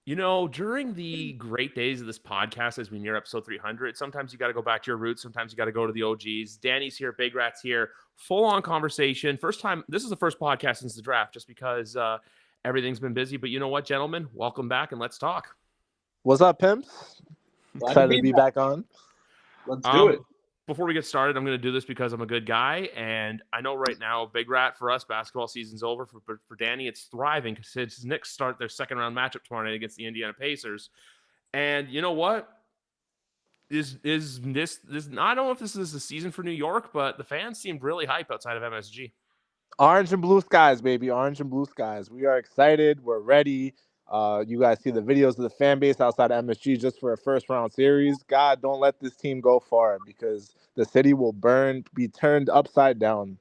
During the great days of this podcast, as we near episode 300, sometimes you got to go back to your roots. Sometimes you got to go to the OGs. Danny's here, Big Rat's here, full on conversation. First time, this is the first podcast since the draft, just because everything's been busy. But you know what, gentlemen? Welcome back and let's talk. What's up, pimps? Glad to Excited be to be back. back on. Let's do it. Before we get started, I'm going to do this because I'm a good guy. And I know right now, Big Rat, for us, basketball season's over. For Danny, it's thriving because his Knicks start their second round matchup tomorrow night against the Indiana Pacers. And you know what? Is this I don't know if this is the season for New York, but the fans seemed really hype outside of MSG. Orange and blue skies, baby. Orange and blue skies. We are excited. We're ready. You guys see the videos of the fan base outside of MSG just for a first round series. God, don't let this team go far because the city will be turned upside down.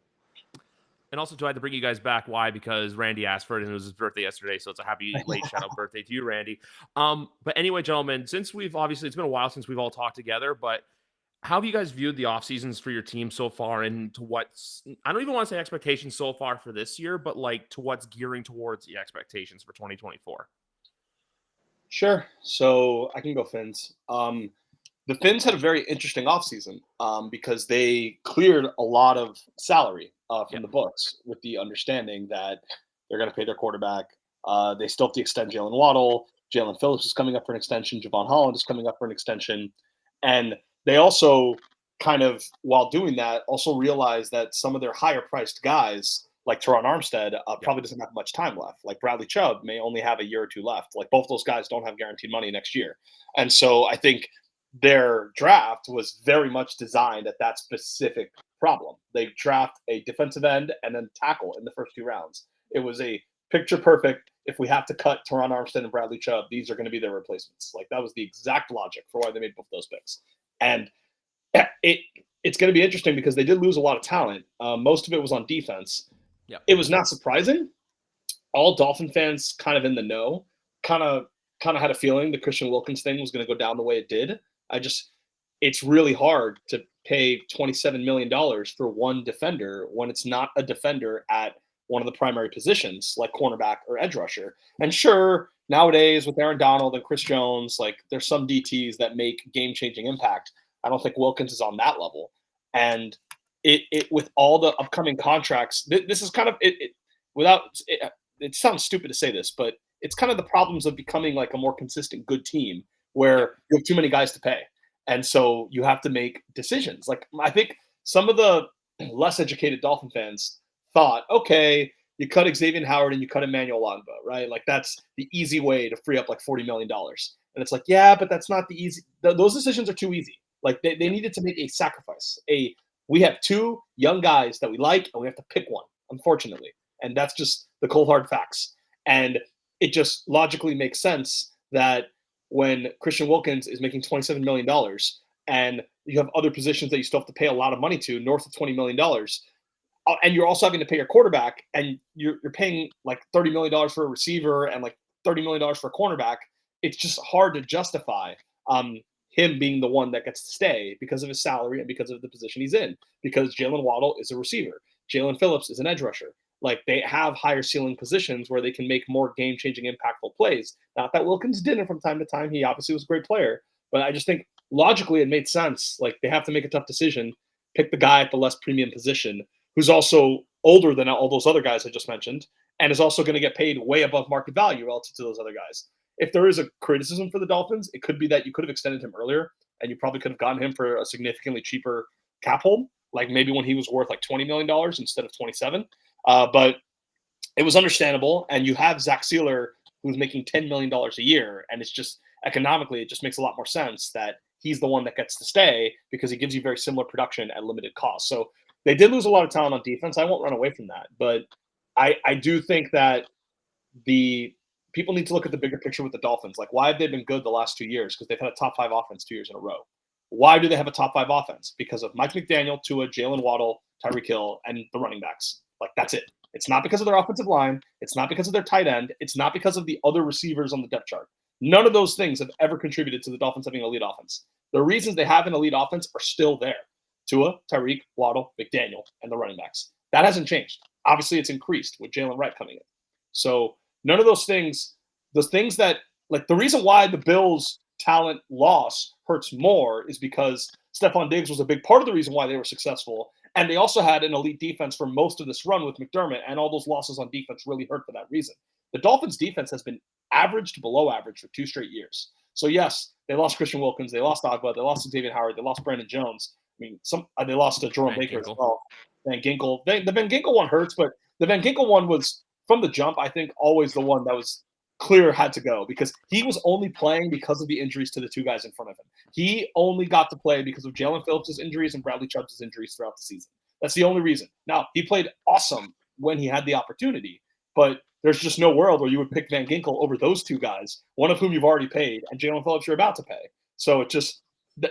And also, too, I had to bring you guys back. Why? Because Randy asked for it, and it was his birthday yesterday, so it's a happy late shout-out birthday to you, Randy. But anyway, gentlemen, since it's been a while since we've all talked together, but how have you guys viewed the off seasons for your team so far, and to what's, I don't even want to say expectations so far for this year, but like to what's gearing towards the expectations for 2024? Sure. So I can go Finns. The Finns had a very interesting offseason because they cleared a lot of salary from the books with the understanding that they're going to pay their quarterback. They still have to extend Jalen Waddle. Jalen Phillips is coming up for an extension. Javon Holland is coming up for an extension. And they also kind of, while doing that, also realized that some of their higher-priced guys, like Teron Armstead, probably doesn't have much time left. Like Bradley Chubb may only have a year or two left. Like both those guys don't have guaranteed money next year. And so I think their draft was very much designed at that specific problem. They draft a defensive end and then tackle in the first two rounds. It was a picture perfect. If we have to cut Teron Armstead and Bradley Chubb, these are going to be their replacements. Like that was the exact logic for why they made both those picks. And it's going to be interesting because they did lose a lot of talent. Most of it was on defense. Yep. It was not surprising. All Dolphin fans kind of in the know, kind of had a feeling the Christian Wilkins thing was going to go down the way it did. It's really hard to pay $27 million for one defender when it's not a defender at one of the primary positions like cornerback or edge rusher. And sure, nowadays with Aaron Donald and Chris Jones, like there's some DTs that make game-changing impact. I don't think Wilkins is on that level. And it with all the upcoming contracts, this is kind of it sounds stupid to say this, but it's kind of the problems of becoming like a more consistent good team where you have too many guys to pay. And so you have to make decisions. Like I think some of the less educated Dolphin fans thought, okay, you cut Xavier Howard and you cut Emmanuel Longbow, right? Like that's the easy way to free up like $40 million. And it's like, yeah, but that's not the easy. Those decisions are too easy. Like they needed to make a sacrifice. We have two young guys that we like, and we have to pick one, unfortunately. And that's just the cold hard facts. And it just logically makes sense that when Christian Wilkins is making $27 million and you have other positions that you still have to pay a lot of money to, north of $20 million, and you're also having to pay your quarterback, and you're paying like $30 million for a receiver and like $30 million for a cornerback, it's just hard to justify him being the one that gets to stay because of his salary and because of the position he's in, because Jalen Waddle is a receiver. Jalen Phillips is an edge rusher. Like they have higher ceiling positions where they can make more game-changing, impactful plays. Not that Wilkins didn't from time to time. He obviously was a great player, but I just think logically it made sense. Like they have to make a tough decision, pick the guy at the less premium position who's also older than all those other guys I just mentioned and is also going to get paid way above market value relative to those other guys. If there is a criticism for the Dolphins, it could be that you could have extended him earlier and you probably could have gotten him for a significantly cheaper cap hold, like maybe when he was worth like $20 million instead of 27. But it was understandable. And you have Zach Sealer, who's making $10 million a year. And it's just economically, it just makes a lot more sense that he's the one that gets to stay because he gives you very similar production at limited cost. So they did lose a lot of talent on defense. I won't run away from that. But I do think that the people need to look at the bigger picture with the Dolphins. Like, why have they been good the last 2 years? Because they've had a top 5 offense 2 years in a row. Why do they have a top 5 offense? Because of Mike McDaniel, Tua, Jalen Waddle, Tyreek Hill, and the running backs. Like, that's it. It's not because of their offensive line. It's not because of their tight end. It's not because of the other receivers on the depth chart. None of those things have ever contributed to the Dolphins having an elite offense. The reasons they have an elite offense are still there. Tua, Tyreek, Waddle, McDaniel, and the running backs. That hasn't changed. Obviously, it's increased with Jalen Wright coming in. So none of those things that like the reason why the Bills' talent loss hurts more is because Stephon Diggs was a big part of the reason why they were successful. And they also had an elite defense for most of this run with McDermott, and all those losses on defense really hurt for that reason. The Dolphins' defense has been average to below average for 2 straight years. So, yes, they lost Christian Wilkins, they lost Agba, they lost David Howard, they lost Brandon Jones. I mean, they lost to Jerome Baker as well. Van Ginkel. The Van Ginkel one hurts, but the Van Ginkel one was, from the jump, I think, always the one that was clear had to go because he was only playing because of the injuries to the 2 guys in front of him. He only got to play because of Jalen Phillips' injuries and Bradley Chubb's injuries throughout the season. That's the only reason. Now, he played awesome when he had the opportunity, but there's just no world where you would pick Van Ginkel over those 2 guys, one of whom you've already paid, and Jalen Phillips you're about to pay. So it just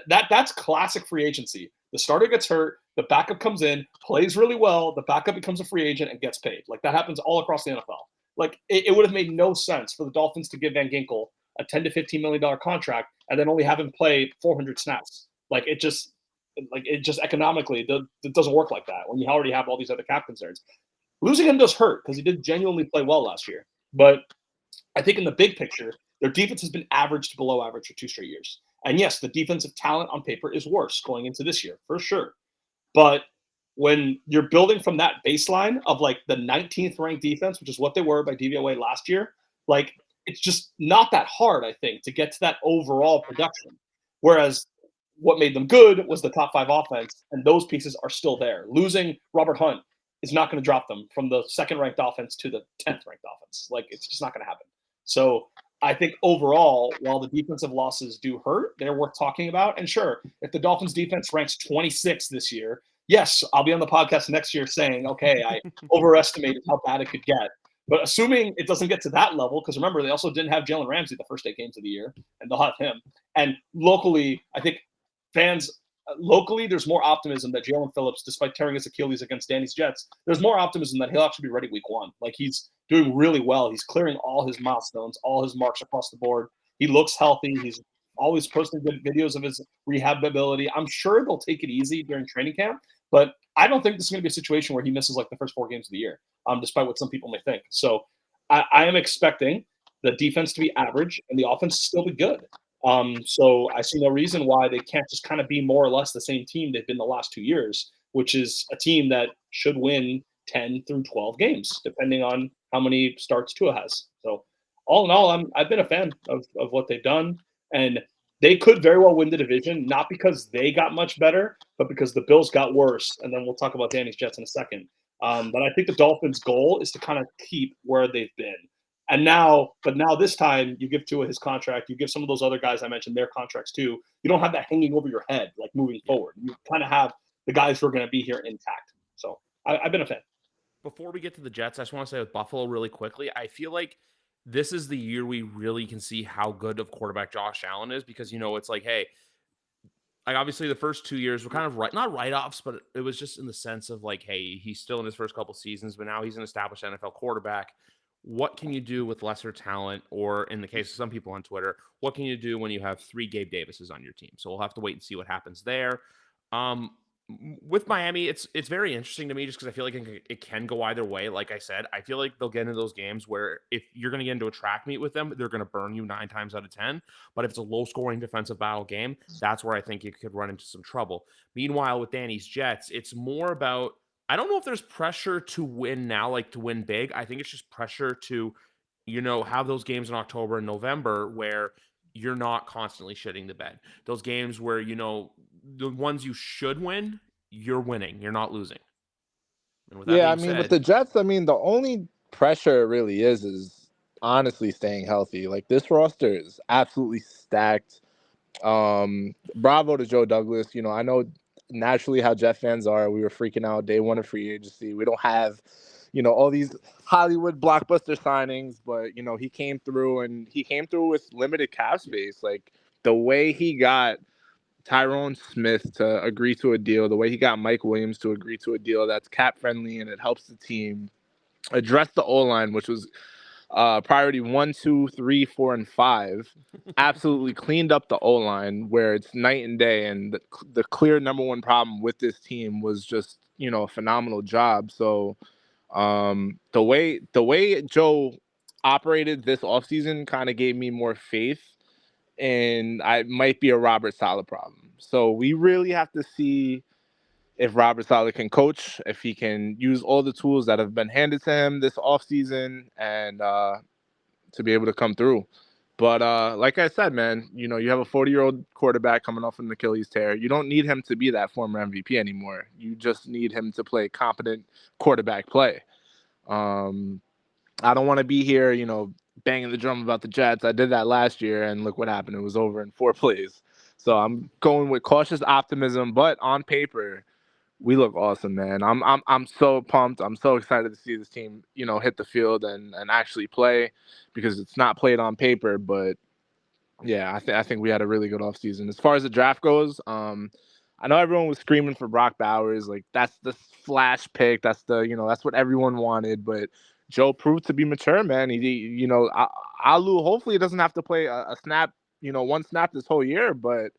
that's classic free agency. The starter gets hurt, the backup comes in, plays really well, the backup becomes a free agent and gets paid. Like that happens all across the NFL. Like it would have made no sense for the Dolphins to give Van Ginkel a $10 to $15 million contract and then only have him play 400 snaps. Like it just economically it doesn't work like that when you already have all these other cap concerns. Losing him does hurt because he did genuinely play well last year. But I think in the big picture, their defense has been average to below average for 2 straight years. And yes, the defensive talent on paper is worse going into this year, for sure. But when you're building from that baseline of like the 19th ranked defense, which is what they were by DVOA last year, like it's just not that hard, I think, to get to that overall production. Whereas what made them good was the top 5 offense, and those pieces are still there. Losing Robert Hunt is not going to drop them from the 2nd ranked offense to the 10th ranked offense. Like it's just not going to happen. So I think overall, while the defensive losses do hurt, they're worth talking about. And sure, if the Dolphins defense ranks 26 this year, yes, I'll be on the podcast next year saying, okay, I overestimated how bad it could get. But assuming it doesn't get to that level, because remember, they also didn't have Jalen Ramsey the first 8 games of the year, and they'll have him. And locally, I think fans locally, there's more optimism that Jalen Phillips, despite tearing his Achilles against Danny's Jets, there's more optimism that he'll actually be ready week 1. Like he's doing really well. He's clearing all his milestones, all his marks across the board. He looks healthy. He's always posting good videos of his rehab ability. I'm sure they'll take it easy during training camp, but I don't think this is going to be a situation where he misses like the first 4 games of the year, despite what some people may think. So I am expecting the defense to be average and the offense to still be good. So I see no reason why they can't just kind of be more or less the same team they've been the last 2 years, which is a team that should win 10 through 12 games, depending on how many starts Tua has. So all in all, I've been a fan of what they've done, and they could very well win the division, not because they got much better, but because the Bills got worse. And then we'll talk about Danny's Jets in a second. But I think the Dolphins' goal is to kind of keep where they've been. And now this time you give Tua his contract, you give some of those other guys I mentioned their contracts too. You don't have that hanging over your head like moving forward. You kind of have the guys who are going to be here intact. So I've been a fan. Before we get to the Jets, I just want to say with Buffalo really quickly, I feel like this is the year we really can see how good of quarterback Josh Allen is because, it's like, hey, like obviously the first 2 years were kind of not write-offs, but it was just in the sense of like, hey, he's still in his first couple seasons, but now he's an established NFL quarterback. What can you do with lesser talent? Or in the case of some people on Twitter, what can you do when you have 3 Gabe Davises on your team? So we'll have to wait and see what happens there. With Miami, it's very interesting to me just because I feel like it can go either way. Like I said, I feel like they'll get into those games where if you're going to get into a track meet with them, they're going to burn you 9 times out of 10. But if it's a low-scoring defensive battle game, that's where I think you could run into some trouble. Meanwhile, with Danny's Jets, it's more about I don't know if there's pressure to win now, like to win big. I think it's just pressure to, have those games in October and November where you're not constantly shitting the bed. Those games where, the ones you should win, you're winning. You're not losing. And with that Yeah, being with said, the Jets, the only pressure it really is honestly staying healthy. Like this roster is absolutely stacked. Bravo to Joe Douglas. I know naturally how Jet fans are. We were freaking out day 1 of free agency. We don't have, all these Hollywood blockbuster signings, but he came through with limited cap space. Like the way he got Tyrone Smith to agree to a deal, the way he got Mike Williams to agree to a deal that's cap friendly and it helps the team address the O-line, which was priority 1, 2, 3, 4, and 5. Absolutely cleaned up the O-line where it's night and day. And the clear number 1 problem with this team was just, a phenomenal job. So the way Joe operated this offseason kind of gave me more faith, and I might be a Robert Saleh problem. So we really have to see if Robert Saleh can coach, if he can use all the tools that have been handed to him this offseason, and to be able to come through. But like I said, man, you have a 40-year-old quarterback coming off an Achilles tear. You don't need him to be that former MVP anymore. You just need him to play competent quarterback play. I don't want to be here, banging the drum about the Jets. I did that last year, and look what happened. It was over in 4 plays. So I'm going with cautious optimism, but on paper, we look awesome, man. I'm so pumped. I'm so excited to see this team, hit the field and actually play, because it's not played on paper. But yeah, I think we had a really good offseason. As far as the draft goes, I know everyone was screaming for Brock Bowers. Like, that's the flash pick. That's that's what everyone wanted. But Joe proved to be mature, man. Alu hopefully doesn't have to play a snap, one snap this whole year. But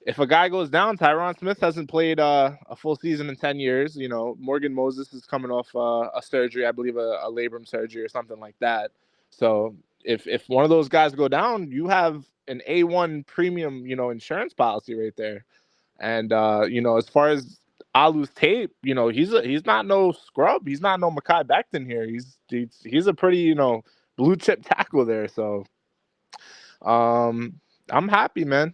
if a guy goes down, Tyron Smith hasn't played a full season in 10 years. Morgan Moses is coming off a surgery, I believe a labrum surgery or something like that. So if one of those guys go down, you have an A1 premium, insurance policy right there. And as far as Alu's tape, he's not no scrub. He's not no Mekhi Becton here. He's a pretty, blue chip tackle there. So I'm happy, man.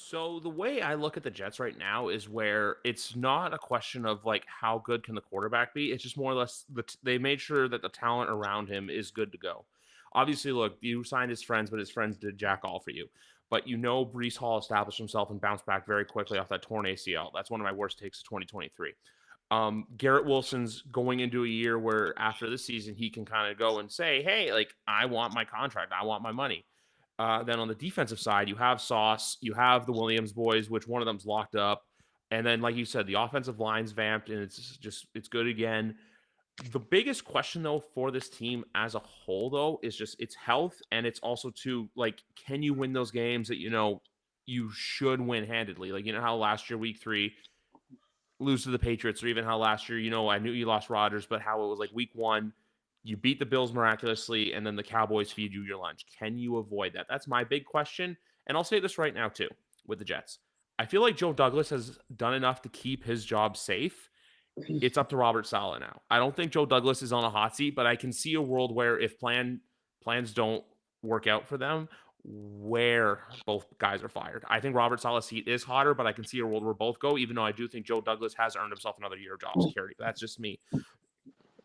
So the way I look at the Jets right now is where it's not a question of like how good can the quarterback be. It's just more or less they made sure that the talent around him is good to go. Obviously, look, you signed his friends, but his friends did jack all for you. But Breece Hall established himself and bounced back very quickly off that torn ACL. That's one of my worst takes of 2023. Garrett Wilson's going into a year where after the season he can kind of go and say, hey, like, I want my contract, I want my money. Then on the defensive side, you have Sauce, you have the Williams boys, which one of them's locked up. And then, like you said, the offensive line's vamped, and it's good again. The biggest question, though, for this team as a whole, though, is just its health. And it's also, too, like, can you win those games that, you should win handedly? Like, how last year, week 3, lose to the Patriots, or even how last year, I knew you lost Rodgers, but how it was like week 1, you beat the Bills miraculously, and then the Cowboys feed you your lunch. Can you avoid that? That's my big question. And I'll say this right now, too, with the Jets. I feel like Joe Douglas has done enough to keep his job safe. It's up to Robert Saleh now. I don't think Joe Douglas is on a hot seat, but I can see a world where if plans don't work out for them, where both guys are fired. I think Robert Saleh's seat is hotter, but I can see a world where both go, even though I do think Joe Douglas has earned himself another year of job security. That's just me.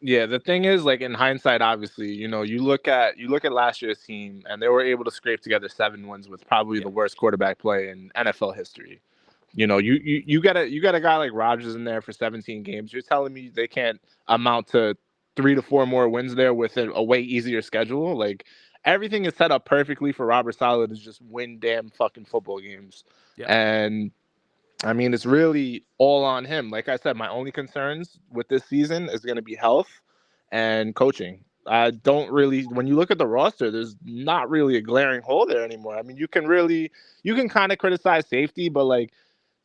Yeah, the thing is, like, in hindsight, obviously, you look at last year's team, and they were able to scrape together 7 wins with probably the worst quarterback play in NFL history. You got a guy like Rodgers in there for 17 games. You're telling me they can't amount to 3 to 4 more wins there with a way easier schedule? Like, everything is set up perfectly for Robert Saleh to just win damn fucking football games. Yeah. And I mean, it's really all on him. Like I said, my only concerns with this season is going to be health and coaching. I don't really, when you look at the roster, there's not really a glaring hole there anymore. I mean, you can kind of criticize safety, but like,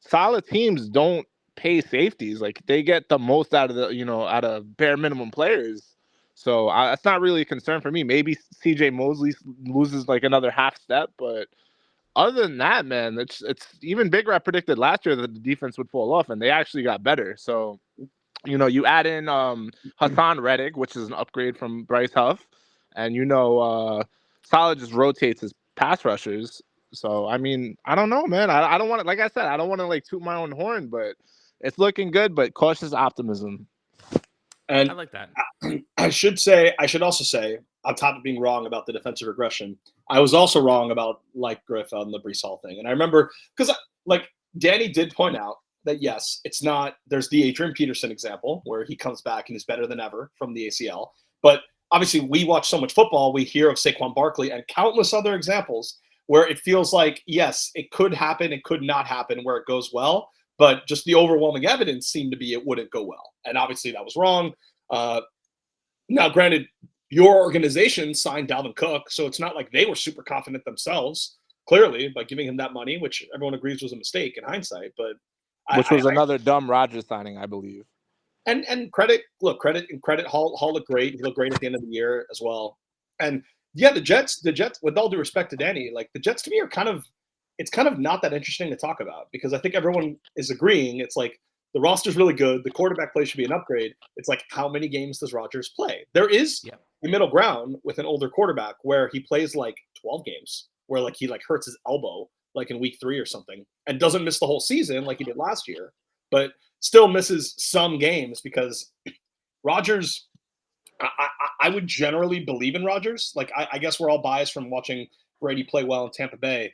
solid teams don't pay safeties. Like, they get the most out of out of bare minimum players. So that's not really a concern for me. Maybe CJ Mosley loses like another half step, but other than that, man, it's even Big Rat predicted last year that the defense would fall off, and they actually got better. So, you add in Hassan Reddick, which is an upgrade from Bryce Huff, and Saleh just rotates his pass rushers. So, I mean, I don't know, man. I don't want to, like I said, I don't want to like toot my own horn, but it's looking good, but cautious optimism. And I like that. I should also say, on top of being wrong about the defensive regression, I was also wrong about like Griff on the Breece Hall thing. And I remember, because like Danny did point out that, yes, it's not, there's the Adrian Peterson example where he comes back and is better than ever from the ACL. But obviously we watch so much football, we hear of Saquon Barkley and countless other examples where it feels like, yes, it could happen, it could not happen where it goes well. But just the overwhelming evidence seemed to be it wouldn't go well. And obviously that was wrong. Now, granted, your organization signed Dalvin Cook, so it's not like they were super confident themselves, clearly, by giving him that money, which everyone agrees was a mistake in hindsight. But which was another dumb Rodgers signing, I believe. And credit Hall looked great. He looked great at the end of the year as well. And yeah, the Jets, with all due respect to Danny, like the Jets to me are it's kind of not that interesting to talk about because I think everyone is agreeing it's like the roster's really good. The quarterback play should be an upgrade. It's like how many games does Rodgers play? There is the middle ground with an older quarterback where he plays like 12 games, where like he like hurts his elbow like in week 3 or something and doesn't miss the whole season like he did last year, but still misses some games because Rodgers. I would generally believe in Rodgers. Like I guess we're all biased from watching Brady play well in Tampa Bay.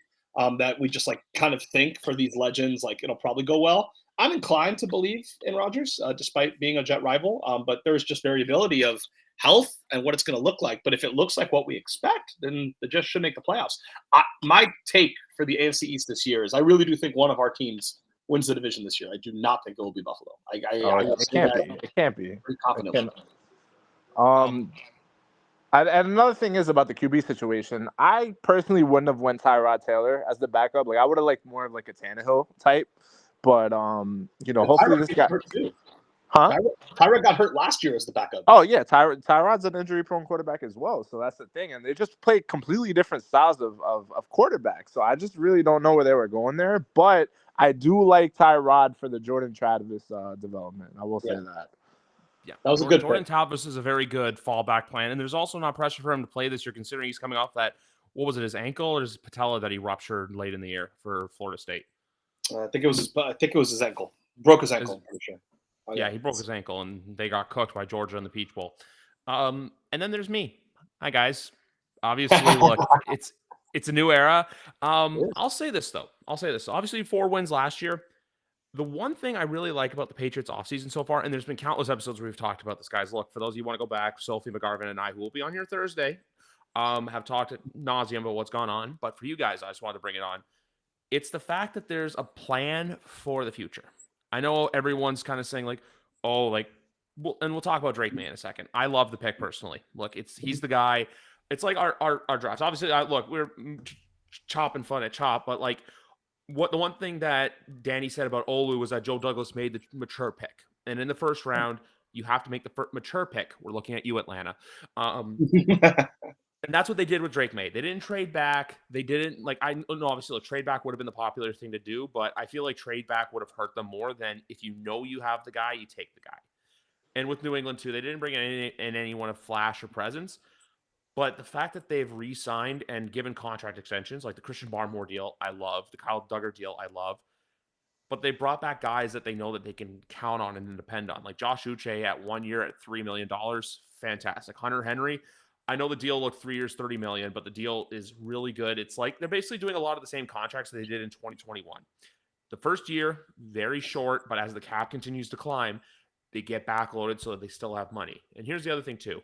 That we just like kind of think for these legends, like it'll probably go well. I'm inclined to believe in Rodgers, despite being a Jet rival. But there's just variability of health and what it's going to look like. But if it looks like what we expect, then the Jets should make the playoffs. My take for the AFC East this year is I really do think one of our teams wins the division this year. I do not think it will be Buffalo. It can't be. It can't be. Pretty confident. And another thing is about the QB situation. I personally wouldn't have went Tyrod Taylor as the backup. Like I would have liked more of like a Tannehill type. But hopefully this guy. Huh? Tyrod got hurt last year as the backup. Oh yeah, Tyrod's an injury-prone quarterback as well. So that's the thing, and they just play completely different styles of quarterbacks. So I just really don't know where they were going there. But I do like Tyrod for the Jordan Travis development. I will say that. Yeah, that was a good Jordan Travis is a very good fallback plan, and there's also not pressure for him to play this year, considering he's coming off that. What was it, his ankle or his patella that he ruptured late in the year for Florida State? I think it was his ankle. Broke his ankle. I'm pretty sure. Yeah, he broke his ankle, and they got cooked by Georgia in the Peach Bowl. And then there's me. Hi guys. Obviously, look, it's a new era. I'll say this though. Obviously, 4 wins last year. The one thing I really like about the Patriots offseason so far, and there's been countless episodes where we've talked about this, guys. Look, for those of you who want to go back, Sophie McGarvin and I, who will be on here Thursday, have talked ad nauseum about what's gone on. But for you guys, I just wanted to bring it on. It's the fact that there's a plan for the future. I know everyone's kind of saying like, oh, like, and we'll talk about Drake May in a second. I love the pick personally. Look, he's the guy. It's like our drafts. Obviously, look, we're chopping fun at Chop, but like, the one thing that Danny said about Olu was that Joe Douglas made the mature pick. And in the first round, you have to make the mature pick. We're looking at you, Atlanta. And that's what they did with Drake May. They didn't trade back. They didn't, like, I know obviously a trade back would have been the popular thing to do, but I feel like trade back would have hurt them more than if you know you have the guy, you take the guy. And with New England, too, they didn't bring in anyone of flash or presence. But the fact that they've re-signed and given contract extensions, like the Christian Barmore deal, I love. The Kyle Duggar deal, I love. But they brought back guys that they know that they can count on and depend on. Like Josh Uche at 1 year at $3 million, fantastic. Hunter Henry, I know the deal looked 3 years, $30 million, but the deal is really good. It's like they're basically doing a lot of the same contracts that they did in 2021. The first year, very short, but as the cap continues to climb, they get backloaded so that they still have money. And here's the other thing, too.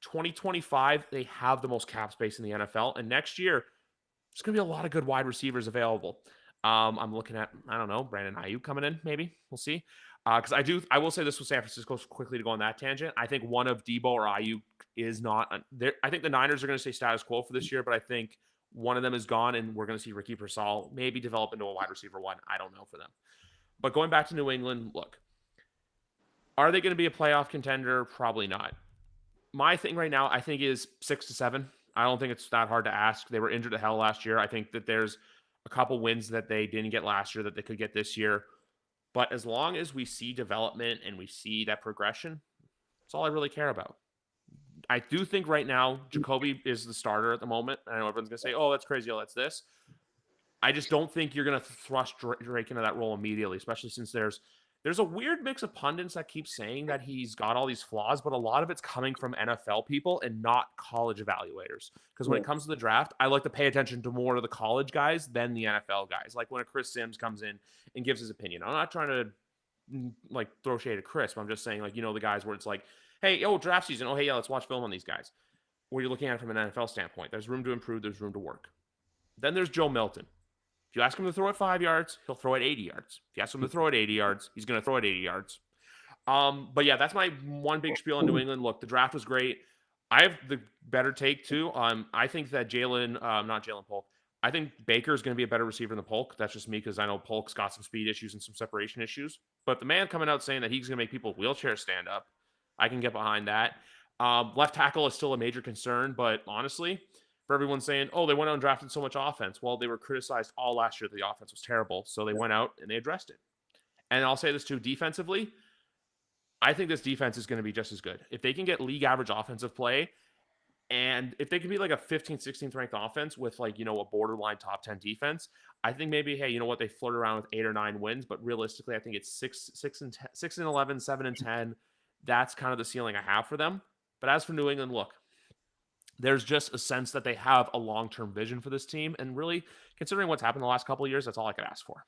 2025, they have the most cap space in the NFL. And next year, there's going to be a lot of good wide receivers available. I'm looking at, I don't know, Brandon Ayuk coming in, maybe. We'll see. Because I will say this with San Francisco quickly to go on that tangent. I think one of Debo or Ayuk is not there. I think the Niners are going to stay status quo for this year, but I think one of them is gone, and we're going to see Ricky Pearsall maybe develop into a wide receiver one. I don't know for them. But going back to New England, look, are they going to be a playoff contender? Probably not. My thing right now, I think, is 6 to 7. I don't think it's that hard to ask. They were injured to hell last year. I think that there's a couple wins that they didn't get last year that they could get this year. But as long as we see development and we see that progression, that's all I really care about. I do think right now, Jacoby is the starter at the moment. I know everyone's going to say, oh, that's crazy. Oh, that's this. I just don't think you're going to thrust Drake into that role immediately, especially since there's a weird mix of pundits that keep saying that he's got all these flaws, but a lot of it's coming from NFL people and not college evaluators. Because when it comes to the draft, I like to pay attention to more of the college guys than the NFL guys. Like when a Chris Sims comes in and gives his opinion. I'm not trying to like throw shade at Chris, but I'm just saying, like, the guys where it's like, hey, draft season. Oh, hey, yeah, let's watch film on these guys. Where you're looking at it from an NFL standpoint. There's room to improve. There's room to work. Then there's Joe Milton. If you ask him to throw it 5 yards, he'll throw it 80 yards. If you ask him to throw it 80 yards, he's going to throw it 80 yards. But yeah, that's my one big spiel on New England. Look, the draft was great. I have the better take too. I think that not Jalen Polk. I think Baker is going to be a better receiver than Polk. That's just me because I know Polk's got some speed issues and some separation issues. But the man coming out saying that he's going to make people wheelchair stand up, I can get behind that. Left tackle is still a major concern, but honestly, for everyone saying, oh, they went out and drafted so much offense. Well, they were criticized all last year that the offense was terrible. So they went out and they addressed it. And I'll say this too, defensively, I think this defense is going to be just as good. If they can get league average offensive play, and if they could be like a 15th, 16th ranked offense with like, a borderline top 10 defense, I think maybe, hey, you know what? They flirt around with 8 or 9 wins, but realistically, I think it's 6 and 11, 7 and 10. That's kind of the ceiling I have for them. But as for New England, look, there's just a sense that they have a long-term vision for this team. And really, considering what's happened the last couple of years, that's all I could ask for.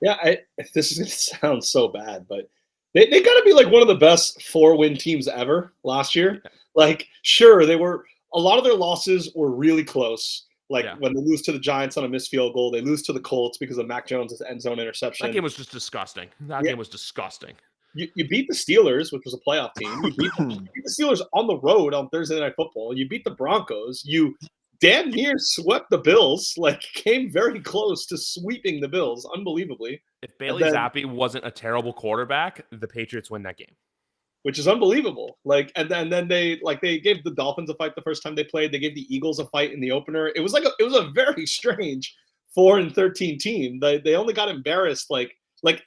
Yeah, this is going to sound so bad, but they got to be like one of the best 4-win teams ever last year. Yeah. Like, sure, a lot of their losses were really close. Like when they lose to the Giants on a missed field goal, they lose to the Colts because of Mac Jones' end zone interception. That game was just disgusting. Game was disgusting. You beat the Steelers, which was a playoff team. You beat the Steelers on the road on Thursday Night Football. You beat the Broncos. You damn near swept the Bills, like came very close to sweeping the Bills, unbelievably. If Bailey Zappi wasn't a terrible quarterback, the Patriots win that game. Which is unbelievable. Like, and then they gave the Dolphins a fight the first time they played. They gave the Eagles a fight in the opener. It was a very strange 4-13 team. They only got embarrassed like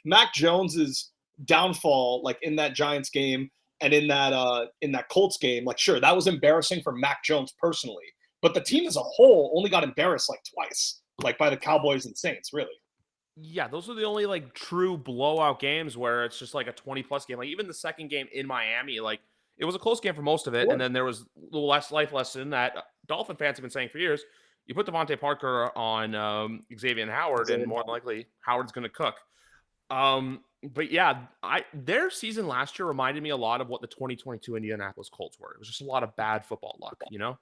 Mac Jones's downfall, like in that Giants game and in that Colts game. Like, sure, that was embarrassing for Mac Jones personally, but the team as a whole only got embarrassed like twice, like by the Cowboys and Saints, really. Yeah, those are the only like true blowout games where it's just like a 20+ game. Like even the second game in Miami, like it was a close game for most of it. And then there was a little less life lesson that Dolphin fans have been saying for years. You put Devontae Parker on Xavier Howard, and more than likely Howard's going to cook. But yeah, their season last year reminded me a lot of what the 2022 Indianapolis Colts were. It was just a lot of bad football luck, Yeah.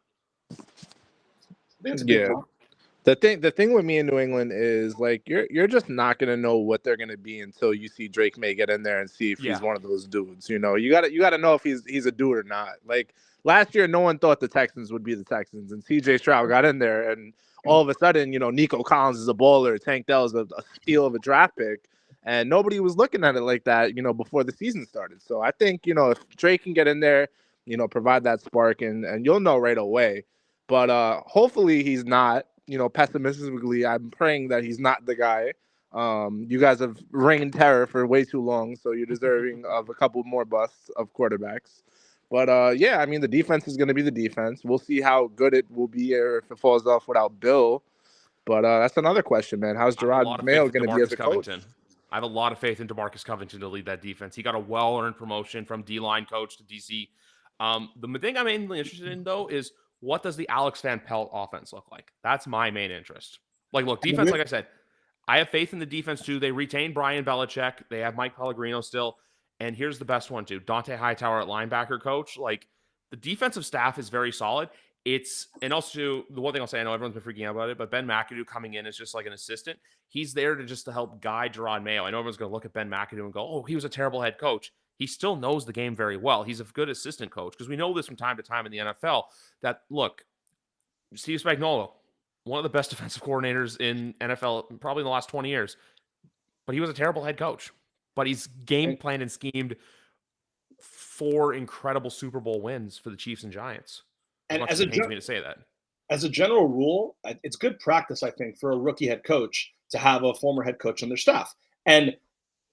The thing with me in New England is like you're just not gonna know what they're gonna be until you see Drake May get in there and see if he's one of those dudes. You gotta know if he's a dude or not. Like last year, no one thought the Texans would be the Texans, and CJ Stroud got in there, and all of a sudden, Nico Collins is a baller, Tank Dell is a steal of a draft pick, and nobody was looking at it like that, before the season started. So I think if Drake can get in there, provide that spark, and you'll know right away. But hopefully he's not. Pessimistically, I'm praying that he's not the guy. You guys have reigned terror for way too long, so you're deserving of a couple more busts of quarterbacks. But yeah, I mean, the defense is going to be the defense. We'll see how good it will be or if it falls off without Bill. But that's another question, man. How's Gerard Mayo going to be as a coach? I have a lot of faith in DeMarcus Covington to lead that defense. He got a well-earned promotion from D-line coach to DC. The thing I'm mainly interested in, though, is what does the Alex Van Pelt offense look like? That's my main interest. Like, look, defense, like I said, I have faith in the defense, too. They retain Brian Belichick. They have Mike Pellegrino still. And here's the best one, too. Dante Hightower at linebacker coach. Like, the defensive staff is very solid. And also, the one thing I'll say, I know everyone's been freaking out about it, but Ben McAdoo coming in as just like an assistant. He's there to help guide Gerard Mayo. I know everyone's going to look at Ben McAdoo and go, oh, he was a terrible head coach. He still knows the game very well. He's a good assistant coach because we know this from time to time in the NFL that, look, Steve Spagnuolo, one of the best defensive coordinators in NFL probably in the last 20 years, but he was a terrible head coach. But he's game planned and schemed 4 incredible Super Bowl wins for the Chiefs and Giants. And as it pains me to say that. As a general rule, it's good practice, I think, for a rookie head coach to have a former head coach on their staff. And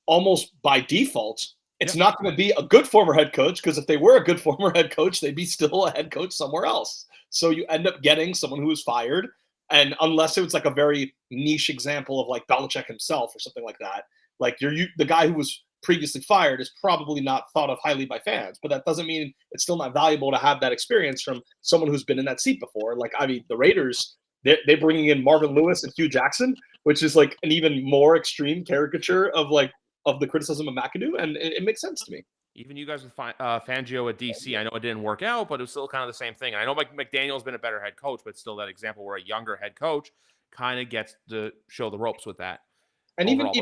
almost by default, it's not going to be a good former head coach because if they were a good former head coach, they'd be still a head coach somewhere else. So you end up getting someone who was fired. And unless it was like a very niche example of like Belichick himself or something like that, like the guy who was previously fired is probably not thought of highly by fans. But that doesn't mean it's still not valuable to have that experience from someone who's been in that seat before. Like, I mean, the Raiders, they're bringing in Marvin Lewis and Hugh Jackson, which is like an even more extreme caricature of the criticism of McAdoo, and it makes sense to me. Even you guys with Fangio at DC, I know it didn't work out, but it was still kind of the same thing. And I know McDaniel's been a better head coach, but still that example where a younger head coach kind of gets to show the ropes with that. And overall.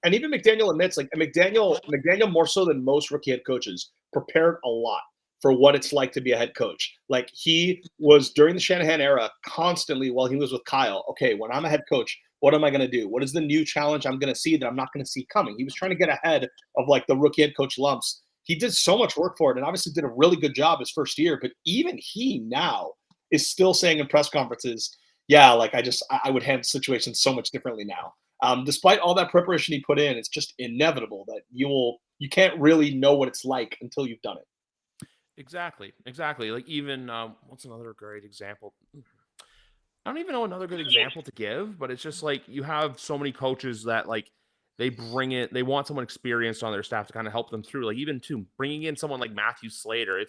even McDaniel admits, like McDaniel more so than most rookie head coaches prepared a lot for what it's like to be a head coach. Like he was during the Shanahan era constantly while he was with Kyle. Okay, when I'm a head coach, what am I going to do? What is the new challenge I'm going to see that I'm not going to see coming? He was trying to get ahead of like the rookie head coach lumps. He did so much work for it and obviously did a really good job his first year. But even he now is still saying in press conferences, yeah, like I would handle situations so much differently now. Despite all that preparation he put in, it's just inevitable that you can't really know what it's like until you've done it. Exactly. Like even what's another great example? I don't even know another good example to give, but it's just like you have so many coaches that like they want someone experienced on their staff to kind of help them through. Like even too bringing in someone like Matthew Slater.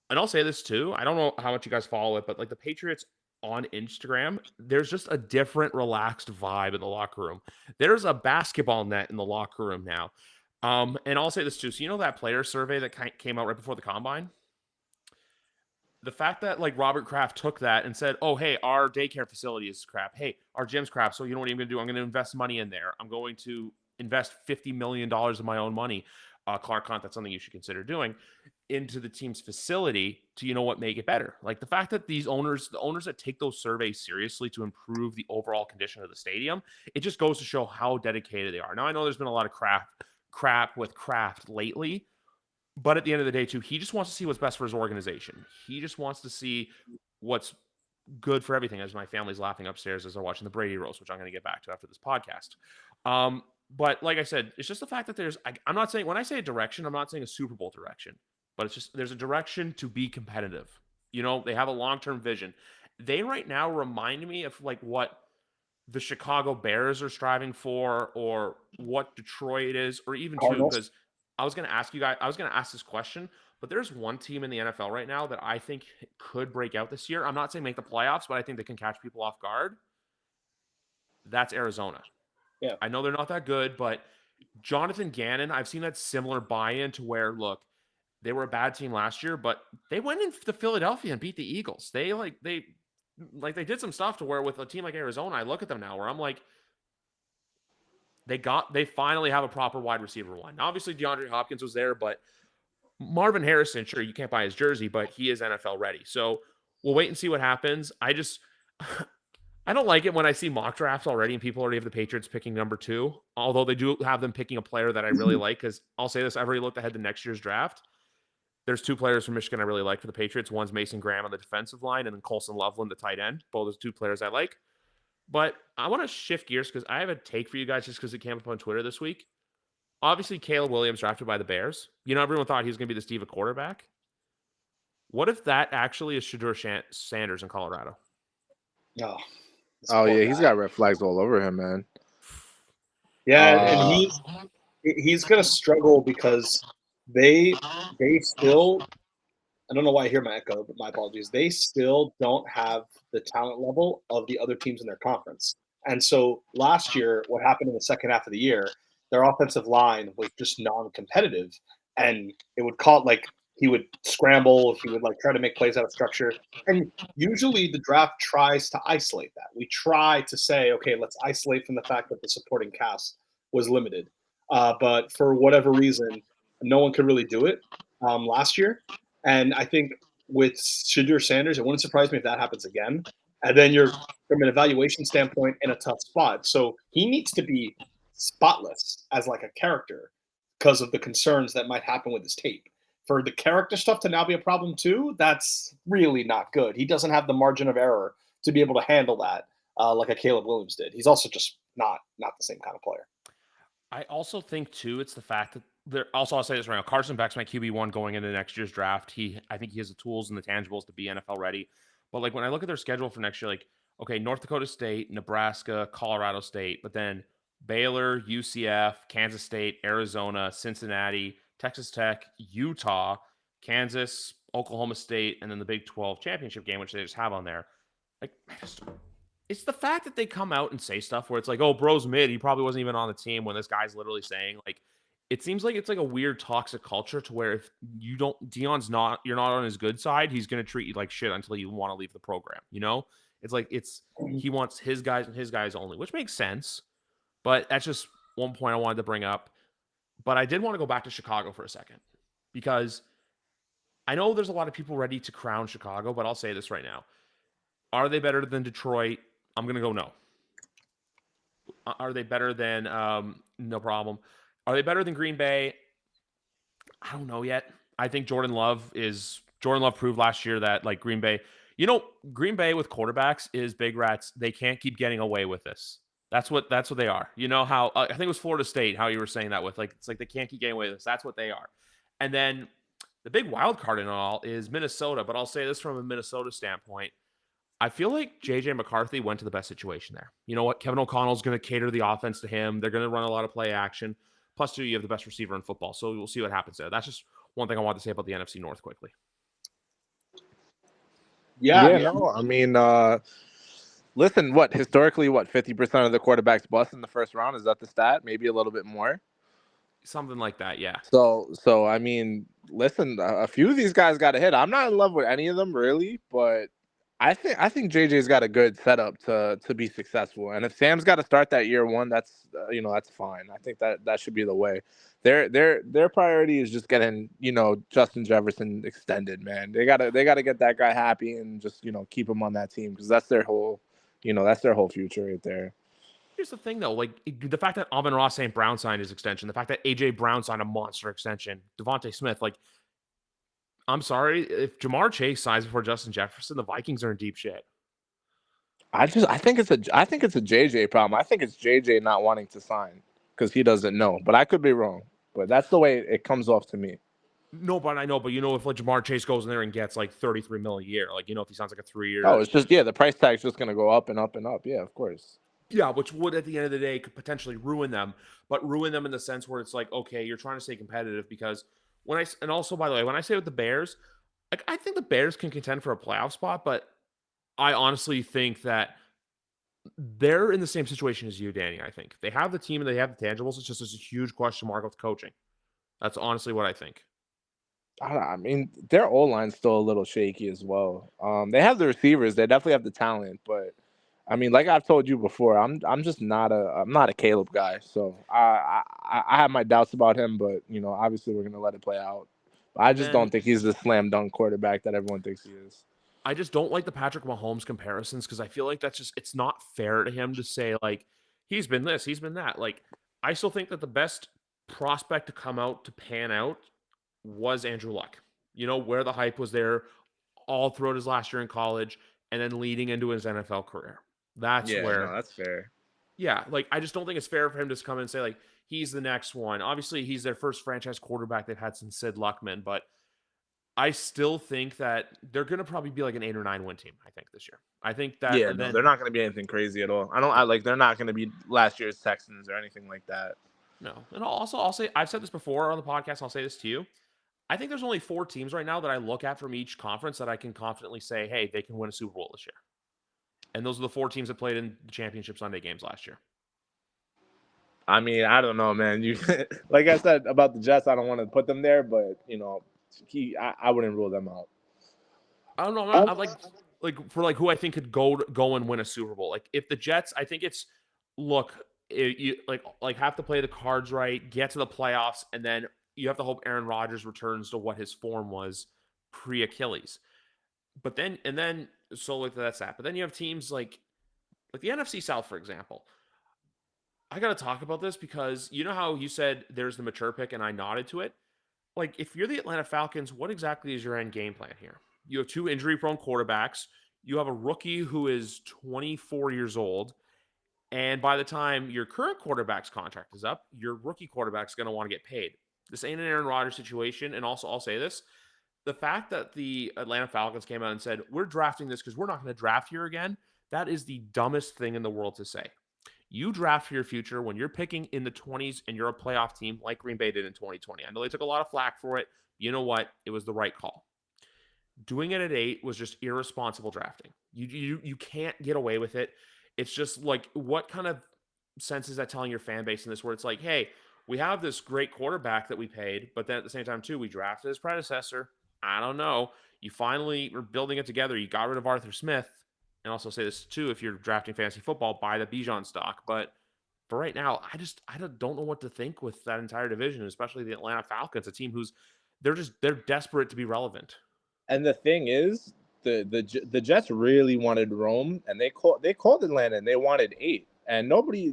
And I'll say this too. I don't know how much you guys follow it, but like the Patriots on Instagram, there's just a different relaxed vibe in the locker room. There's a basketball net in the locker room now. And I'll say this too. So you know that player survey that came out right before the combine? The fact that like Robert Kraft took that and said, "Oh, hey, our daycare facility is crap. Hey, our gym's crap. So you know what I'm going to do? I'm going to invest money in there. I'm going to invest $50 million of my own money." Clark Hunt, that's something you should consider doing into the team's facility to, you know what, make it better. Like the fact that the owners that take those surveys seriously to improve the overall condition of the stadium, it just goes to show how dedicated they are. Now I know there's been a lot of crap with Kraft lately. But at the end of the day, too, he just wants to see what's best for his organization. He just wants to see what's good for everything. As my family's laughing upstairs as they're watching the Brady roast, which I'm going to get back to after this podcast. But like I said, it's just the fact that I'm not saying, when I say a direction, I'm not saying a Super Bowl direction, but it's just there's a direction to be competitive. You know, they have a long-term vision. They right now remind me of like what the Chicago Bears are striving for, or what Detroit is, or even too, Cardinals. because I was going to ask this question, but there's one team in the NFL right now that I think could break out this year. I'm not saying make the playoffs, but I think they can catch people off guard. That's Arizona. Yeah. I know they're not that good, but Jonathan Gannon, I've seen that similar buy-in to where, look, they were a bad team last year, but they went into Philadelphia and beat the Eagles. They did some stuff to where with a team like Arizona, I look at them now where I'm like, they finally have a proper wide receiver one. Now, obviously, DeAndre Hopkins was there, but Marvin Harrison, sure, you can't buy his jersey, but he is NFL ready. So we'll wait and see what happens. I don't like it when I see mock drafts already and people already have the Patriots picking number 2, although they do have them picking a player that I really like, because I'll say this, I've already looked ahead to next year's draft. There's 2 players from Michigan I really like for the Patriots. One's Mason Graham on the defensive line, and then Colson Loveland, the tight end. Both those 2 players I like. But I want to shift gears because I have a take for you guys just because it came up on Twitter this week. Obviously, Caleb Williams drafted by the Bears. You know, everyone thought he was going to be the Steve quarterback. What if that actually is Shadur Sanders in Colorado? Oh yeah, he's got red flags all over him, man. Yeah, and he's going to struggle because they still, I don't know why I hear my echo, but my apologies. They still don't have the talent level of the other teams in their conference. And so last year, what happened in the second half of the year, their offensive line was just non-competitive. And it would call like he would scramble, he would like try to make plays out of structure. And usually the draft tries to isolate that. We try to say, okay, let's isolate from the fact that the supporting cast was limited. But for whatever reason, no one could really do it last year. And I think with Shadur Sanders, it wouldn't surprise me if that happens again. And then you're, from an evaluation standpoint, in a tough spot. So he needs to be spotless as like a character because of the concerns that might happen with his tape. For the character stuff to now be a problem too, that's really not good. He doesn't have the margin of error to be able to handle that like a Caleb Williams did. He's also just not the same kind of player. I also think too, it's the fact that I'll say this right now. Carson Beck's my QB1 going into next year's draft. I think he has the tools and the tangibles to be NFL ready. But like when I look at their schedule for next year, like, okay, North Dakota State, Nebraska, Colorado State, but then Baylor, UCF, Kansas State, Arizona, Cincinnati, Texas Tech, Utah, Kansas, Oklahoma State, and then the Big 12 championship game, which they just have on there. Like, it's the fact that they come out and say stuff where it's like, oh, bro's mid. He probably wasn't even on the team, when this guy's literally saying, like, it seems like it's like a weird toxic culture to where if you're not on his good side, he's going to treat you like shit until you want to leave the program. You know, it's like, he wants his guys and his guys only, which makes sense. But that's just one point I wanted to bring up. But I did want to go back to Chicago for a second, because I know there's a lot of people ready to crown Chicago, but I'll say this right now. Are they better than Detroit? I'm going to go no. Are they better than no problem? Are they better than Green Bay? I don't know yet. I think Jordan Love proved last year that like Green Bay, Green Bay with quarterbacks is big rats. They can't keep getting away with this. That's what they are. You know how I think it was Florida State how you were saying that with like it's like they can't keep getting away with this. That's what they are. And then the big wild card in all is Minnesota, but I'll say this from a Minnesota standpoint. I feel like JJ McCarthy went to the best situation there. You know what? Kevin O'Connell's going to cater the offense to him. They're going to run a lot of play action. Plus, two, you have the best receiver in football. So we'll see what happens there. That's just one thing I want to say about the NFC North quickly. Yeah, no, I mean, listen, historically, 50% of the quarterbacks bust in the first round? Is that the stat? Maybe a little bit more? Something like that, yeah. So I mean, listen, a few of these guys got a hit. I'm not in love with any of them, really, but I think JJ's got a good setup to be successful. And if Sam's got to start that year one, that's that's fine. I think that should be the way. Their priority is just getting Justin Jefferson extended, man. They gotta get that guy happy and just keep him on that team because that's their whole future right there. Here's the thing, though, like the fact that Amon-Ra St. Brown signed his extension, the fact that AJ Brown signed a monster extension, Devontae Smith, like. I'm sorry, if Jamar Chase signs before Justin Jefferson, the Vikings are in deep shit. I think it's a JJ problem. I think it's JJ not wanting to sign because he doesn't know. But I could be wrong. But that's the way it comes off to me. No, but I know. But if like Jamar Chase goes in there and gets like $33 million a year, like if he sounds like a 3-year. Oh, it's just the price tag's just gonna go up and up and up. Yeah, of course. Yeah, which would at the end of the day could potentially ruin them, but ruin them in the sense where it's like, okay, you're trying to stay competitive because and also by the way, when I say with the Bears, like I think the Bears can contend for a playoff spot, but I honestly think that they're in the same situation as you, Danny. I think they have the team and they have the tangibles. It's just there's a huge question mark with coaching. That's honestly what I think. I mean, their O-line's still a little shaky as well. They have the receivers. They definitely have the talent, but I mean, like I've told you before, I'm just not a Caleb guy. So I have my doubts about him, but obviously we're gonna let it play out. I just don't think he's the slam dunk quarterback that everyone thinks he is. I just don't like the Patrick Mahomes comparisons because I feel like it's not fair to him to say like he's been this, he's been that. Like I still think that the best prospect to come out to pan out was Andrew Luck. Where the hype was there all throughout his last year in college and then leading into his NFL career. That's that's fair. Yeah, like I just don't think it's fair for him to just come in and say like he's the next one. Obviously, he's their first franchise quarterback they've had since Sid Luckman, but I still think that they're going to probably be like an 8 or 9 win team. I think this year. I think that they're not going to be anything crazy at all. They're not going to be last year's Texans or anything like that. No, and I'll say I've said this before on the podcast. I'll say this to you. I think there's only 4 teams right now that I look at from each conference that I can confidently say, hey, they can win a Super Bowl this year. And those are the 4 teams that played in the championship Sunday games last year. I mean, I don't know, man. You like I said about the Jets, I don't want to put them there, but I wouldn't rule them out. I don't know. I'm like for like who I think could go and win a Super Bowl. Like if the Jets, I think it's you have to play the cards right, get to the playoffs, and then you have to hope Aaron Rodgers returns to what his form was pre-Achilles. But then that's that. But then you have teams like the NFC South, for example. I got to talk about this because you know how you said there's the mature pick and I nodded to it? Like, if you're the Atlanta Falcons, what exactly is your end game plan here? You have 2 injury-prone quarterbacks. You have a rookie who is 24 years old. And by the time your current quarterback's contract is up, your rookie quarterback's going to want to get paid. This ain't an Aaron Rodgers situation. And also, I'll say this. The fact that the Atlanta Falcons came out and said, we're drafting this because we're not going to draft here again, that is the dumbest thing in the world to say. You draft for your future when you're picking in the 20s and you're a playoff team like Green Bay did in 2020. I know they took a lot of flack for it. You know what? It was the right call. Doing it at 8 was just irresponsible drafting. You can't get away with it. It's just like, what kind of sense is that telling your fan base in this where it's like, hey, we have this great quarterback that we paid, but then at the same time, too, we drafted his predecessor. I don't know. You finally are building it together. You got rid of Arthur Smith. And also say this too, if you're drafting fantasy football, buy the Bijan stock. But for right now, I don't know what to think with that entire division, especially the Atlanta Falcons, a team who's they're desperate to be relevant. And the thing is, the Jets really wanted Rome, and they called Atlanta, and they wanted 8. And nobody,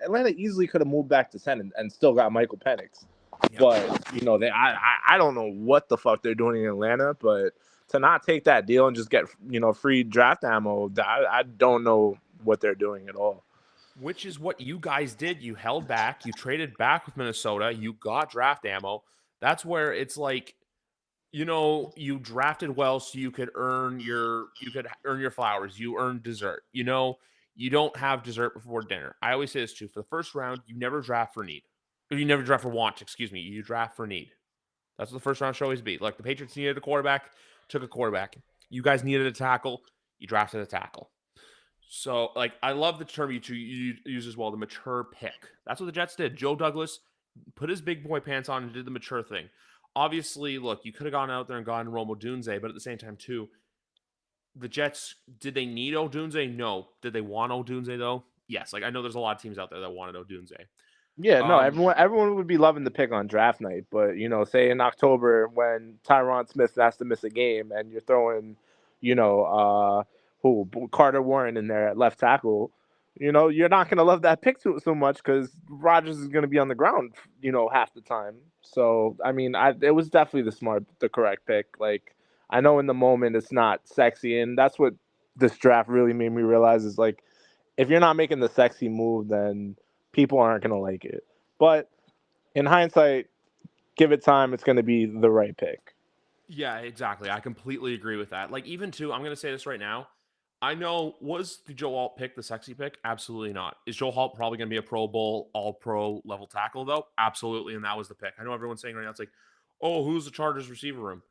Atlanta easily could have moved back to 10 and still got Michael Penix. Yeah. But I don't know what the fuck they're doing in Atlanta, but to not take that deal and just get free draft ammo, I don't know what they're doing at all. Which is what you guys did. You held back. You traded back with Minnesota. You got draft ammo. That's where it's like, you drafted well so you could earn your flowers. You earned dessert. You don't have dessert before dinner. I always say this too. For the first round, you never draft for need. Or you never draft for want, excuse me. You draft for need. That's what the first round should always be. Like the Patriots needed a quarterback, took a quarterback. You guys needed a tackle, you drafted a tackle. So, like, I love the term you use as well, the mature pick. That's what the Jets did. Joe Douglas put his big boy pants on and did the mature thing. Obviously, look, you could have gone out there and gotten Rome Odunze, but at the same time, too, the Jets, did they need Odunze? No. Did they want Odunze, though? Yes. Like, I know there's a lot of teams out there that wanted Odunze. Yeah, no, everyone would be loving the pick on draft night, but say in October when Tyron Smith has to miss a game and you're throwing, Carter Warren in there at left tackle, you're not gonna love that pick so much because Rodgers is gonna be on the ground, half the time. So I mean, it was definitely the correct pick. Like I know in the moment it's not sexy, and that's what this draft really made me realize is like if you're not making the sexy move, then people aren't going to like it. But in hindsight, give it time. It's going to be the right pick. Yeah, exactly. I completely agree with that. Like, even too, I'm going to say this right now. I know, was the Joe Alt pick the sexy pick? Absolutely not. Is Joe Alt probably going to be a Pro Bowl, all-pro level tackle, though? Absolutely, and that was the pick. I know everyone's saying right now, it's like, oh, who's the Chargers receiver room?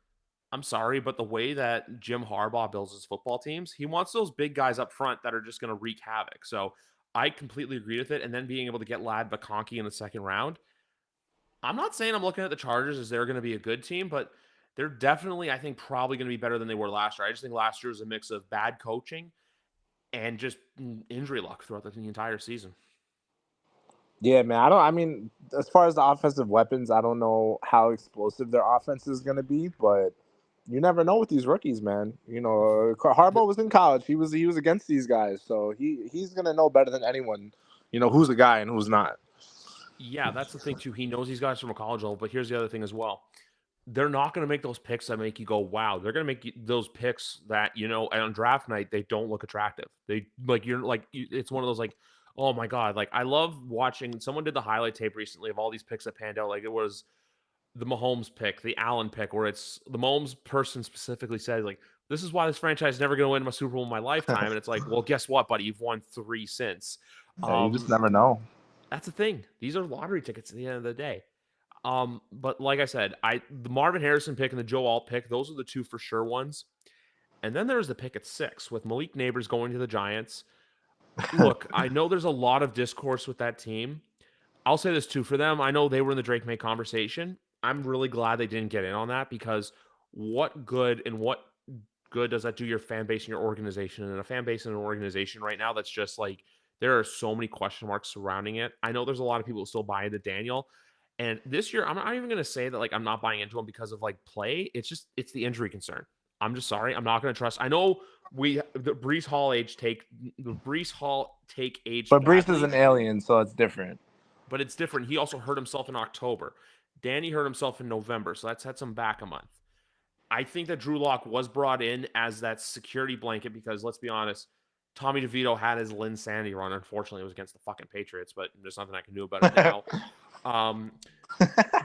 I'm sorry, but the way that Jim Harbaugh builds his football teams, he wants those big guys up front that are just going to wreak havoc. So I completely agree with it. And then being able to get Lad McConkey in the second round, I'm not saying I'm looking at the Chargers as they're going to be a good team, but they're definitely, I think, probably going to be better than they were last year. I just think last year was a mix of bad coaching and just injury luck throughout the entire season. Yeah, man. I mean, as far as the offensive weapons, I don't know how explosive their offense is going to be, but you never know with these rookies, man. Harbaugh was in college. He was against these guys, so he's going to know better than anyone, who's a guy and who's not. Yeah, that's the thing, too. He knows these guys from a college level, but here's the other thing as well. They're not going to make those picks that make you go, wow. They're going to make those picks that, on draft night, they don't look attractive. It's one of those, like, oh, my God. Like, I love watching. Someone did the highlight tape recently of all these picks that panned out. Like, it was the Mahomes pick, the Allen pick, where it's the Mahomes person specifically said, like, this is why this franchise is never going to win a Super Bowl in my lifetime. And it's like, well, guess what, buddy? You've won 3 since. Yeah, you just never know. That's the thing. These are lottery tickets at the end of the day. But like I said, the Marvin Harrison pick and the Joe Alt pick, those are the 2 for sure ones. And then there's the pick at 6 with Malik Neighbors going to the Giants. Look, I know there's a lot of discourse with that team. I'll say this too for them. I know they were in the Drake May conversation. I'm really glad they didn't get in on that because what good does that do your fan base and your organization? And a fan base and an organization right now that's just like there are so many question marks surrounding it. I know there's a lot of people who still buy into Daniel. And this year, I'm not even going to say that like I'm not buying into him because of like play. It's the injury concern. I'm just sorry. I'm not going to trust. I know the Breece Hall take age. But Breece is an alien, so it's different. But it's different. He also hurt himself in October. Danny hurt himself in November, so that sets him back a month. I think that Drew Lock was brought in as that security blanket because let's be honest, Tommy DeVito had his Linsanity run. Unfortunately, it was against the fucking Patriots, but there's nothing I can do about it now.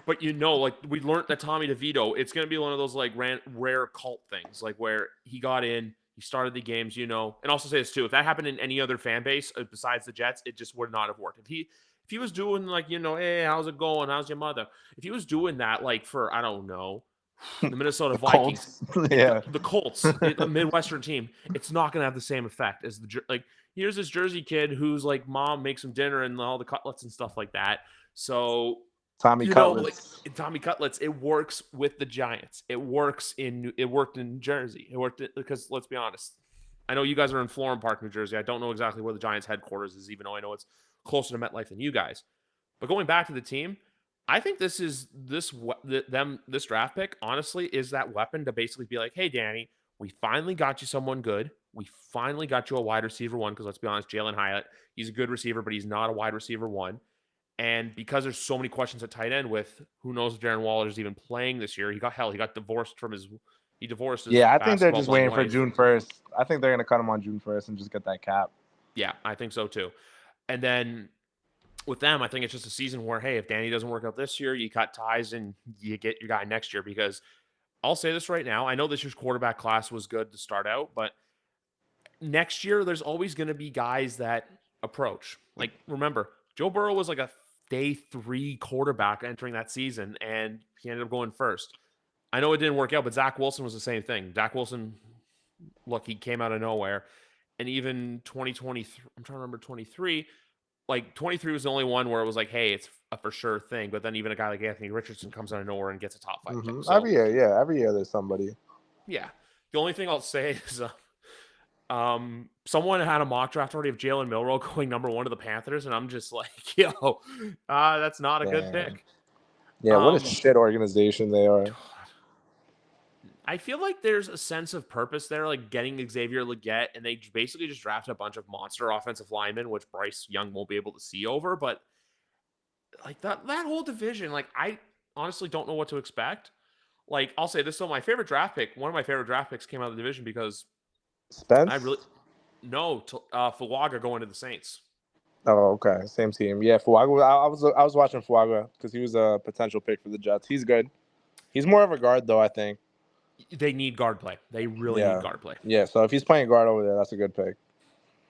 But like we learned that Tommy DeVito, it's going to be one of those like rare cult things, like where he got in, he started the games, and also say this too, if that happened in any other fan base besides the Jets, it just would not have worked. If he was doing like, hey, how's it going? How's your mother? If he was doing that like for, I don't know, the Minnesota Vikings, yeah, the Colts, a Midwestern team, it's not going to have the same effect as here's this Jersey kid whose like mom makes him dinner and all the cutlets and stuff like that. So Tommy Cutlets. Tommy Cutlets, it works with the Giants. It worked in Jersey. It worked because let's be honest. I know you guys are in Florham Park, New Jersey. I don't know exactly where the Giants headquarters is, even though I know it's closer to MetLife than you guys. But going back to the team, I think this draft pick, honestly, is that weapon to basically be like, hey, Danny, we finally got you someone good. We finally got you a wide receiver one, because let's be honest, Jalen Hyatt, he's a good receiver, but he's not a wide receiver one. And because there's so many questions at tight end with who knows if Darren Waller is even playing this year, he got divorced from he divorced his Yeah, I think they're basketball just playing waiting for life. June 1st. I think they're gonna cut him on June 1st and just get that cap. Yeah, I think so too. And then with them, I think it's just a season where, hey, if Danny doesn't work out this year, you cut ties and you get your guy next year. Because I'll say this right now, I know this year's quarterback class was good to start out, but next year there's always going to be guys that approach. Like, remember, Joe Burrow was like a day 3 quarterback entering that season, and he ended up going first. I know it didn't work out, but Zach Wilson was the same thing. Zach Wilson, look, he came out of nowhere. And even 2023, I'm trying to remember 23, like 23 was the only one where it was like, hey, it's a for sure thing. But then even a guy like Anthony Richardson comes out of nowhere and gets a top 5 pick. So Every year, yeah, every year there's somebody. yeah, the only thing I'll say is someone had a mock draft already of Jalen Milroe going number 1 to the Panthers, and I'm just like, yo, that's not a good pick. Yeah, what a shit organization they are. I feel like there's a sense of purpose there, like getting Xavier Legette, and they basically just drafted a bunch of monster offensive linemen, which Bryce Young won't be able to see over. But like that whole division, like I honestly don't know what to expect. Like I'll say this though, one of my favorite draft picks came out of the division because Spence? Fuaga going to the Saints. Oh, okay, same team. Yeah, Fuaga. I was watching Fuaga because he was a potential pick for the Jets. He's good. He's more of a guard though, I think. They need guard play. They really need guard play. Yeah, so if he's playing guard over there, that's a good pick.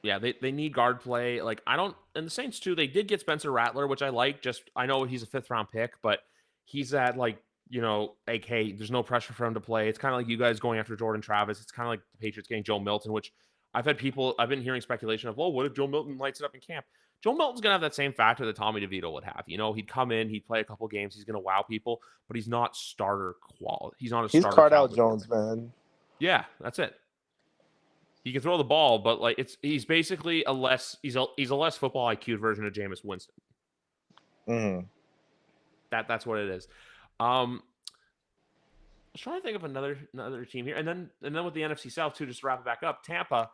Yeah, they need guard play. Like and the Saints too, they did get Spencer Rattler, which I like. I know he's a 5th round pick, but he's at like, hey, there's no pressure for him to play. It's kind of like you guys going after Jordan Travis. It's kind of like the Patriots getting Joe Milton, which I've been hearing speculation of, well, what if Joe Milton lights it up in camp? Joe Milton's going to have that same factor that Tommy DeVito would have. He'd come in, he'd play a couple games, he's going to wow people, but he's not starter quality. He's not a starter. He's Cardell Jones, man. Yeah, that's it. He can throw the ball, but like he's basically a less football IQ version of Jameis Winston. Mm-hmm. That's what it is. I was trying to think of another team here, and then with the NFC South too. Just to wrap it back up, Tampa.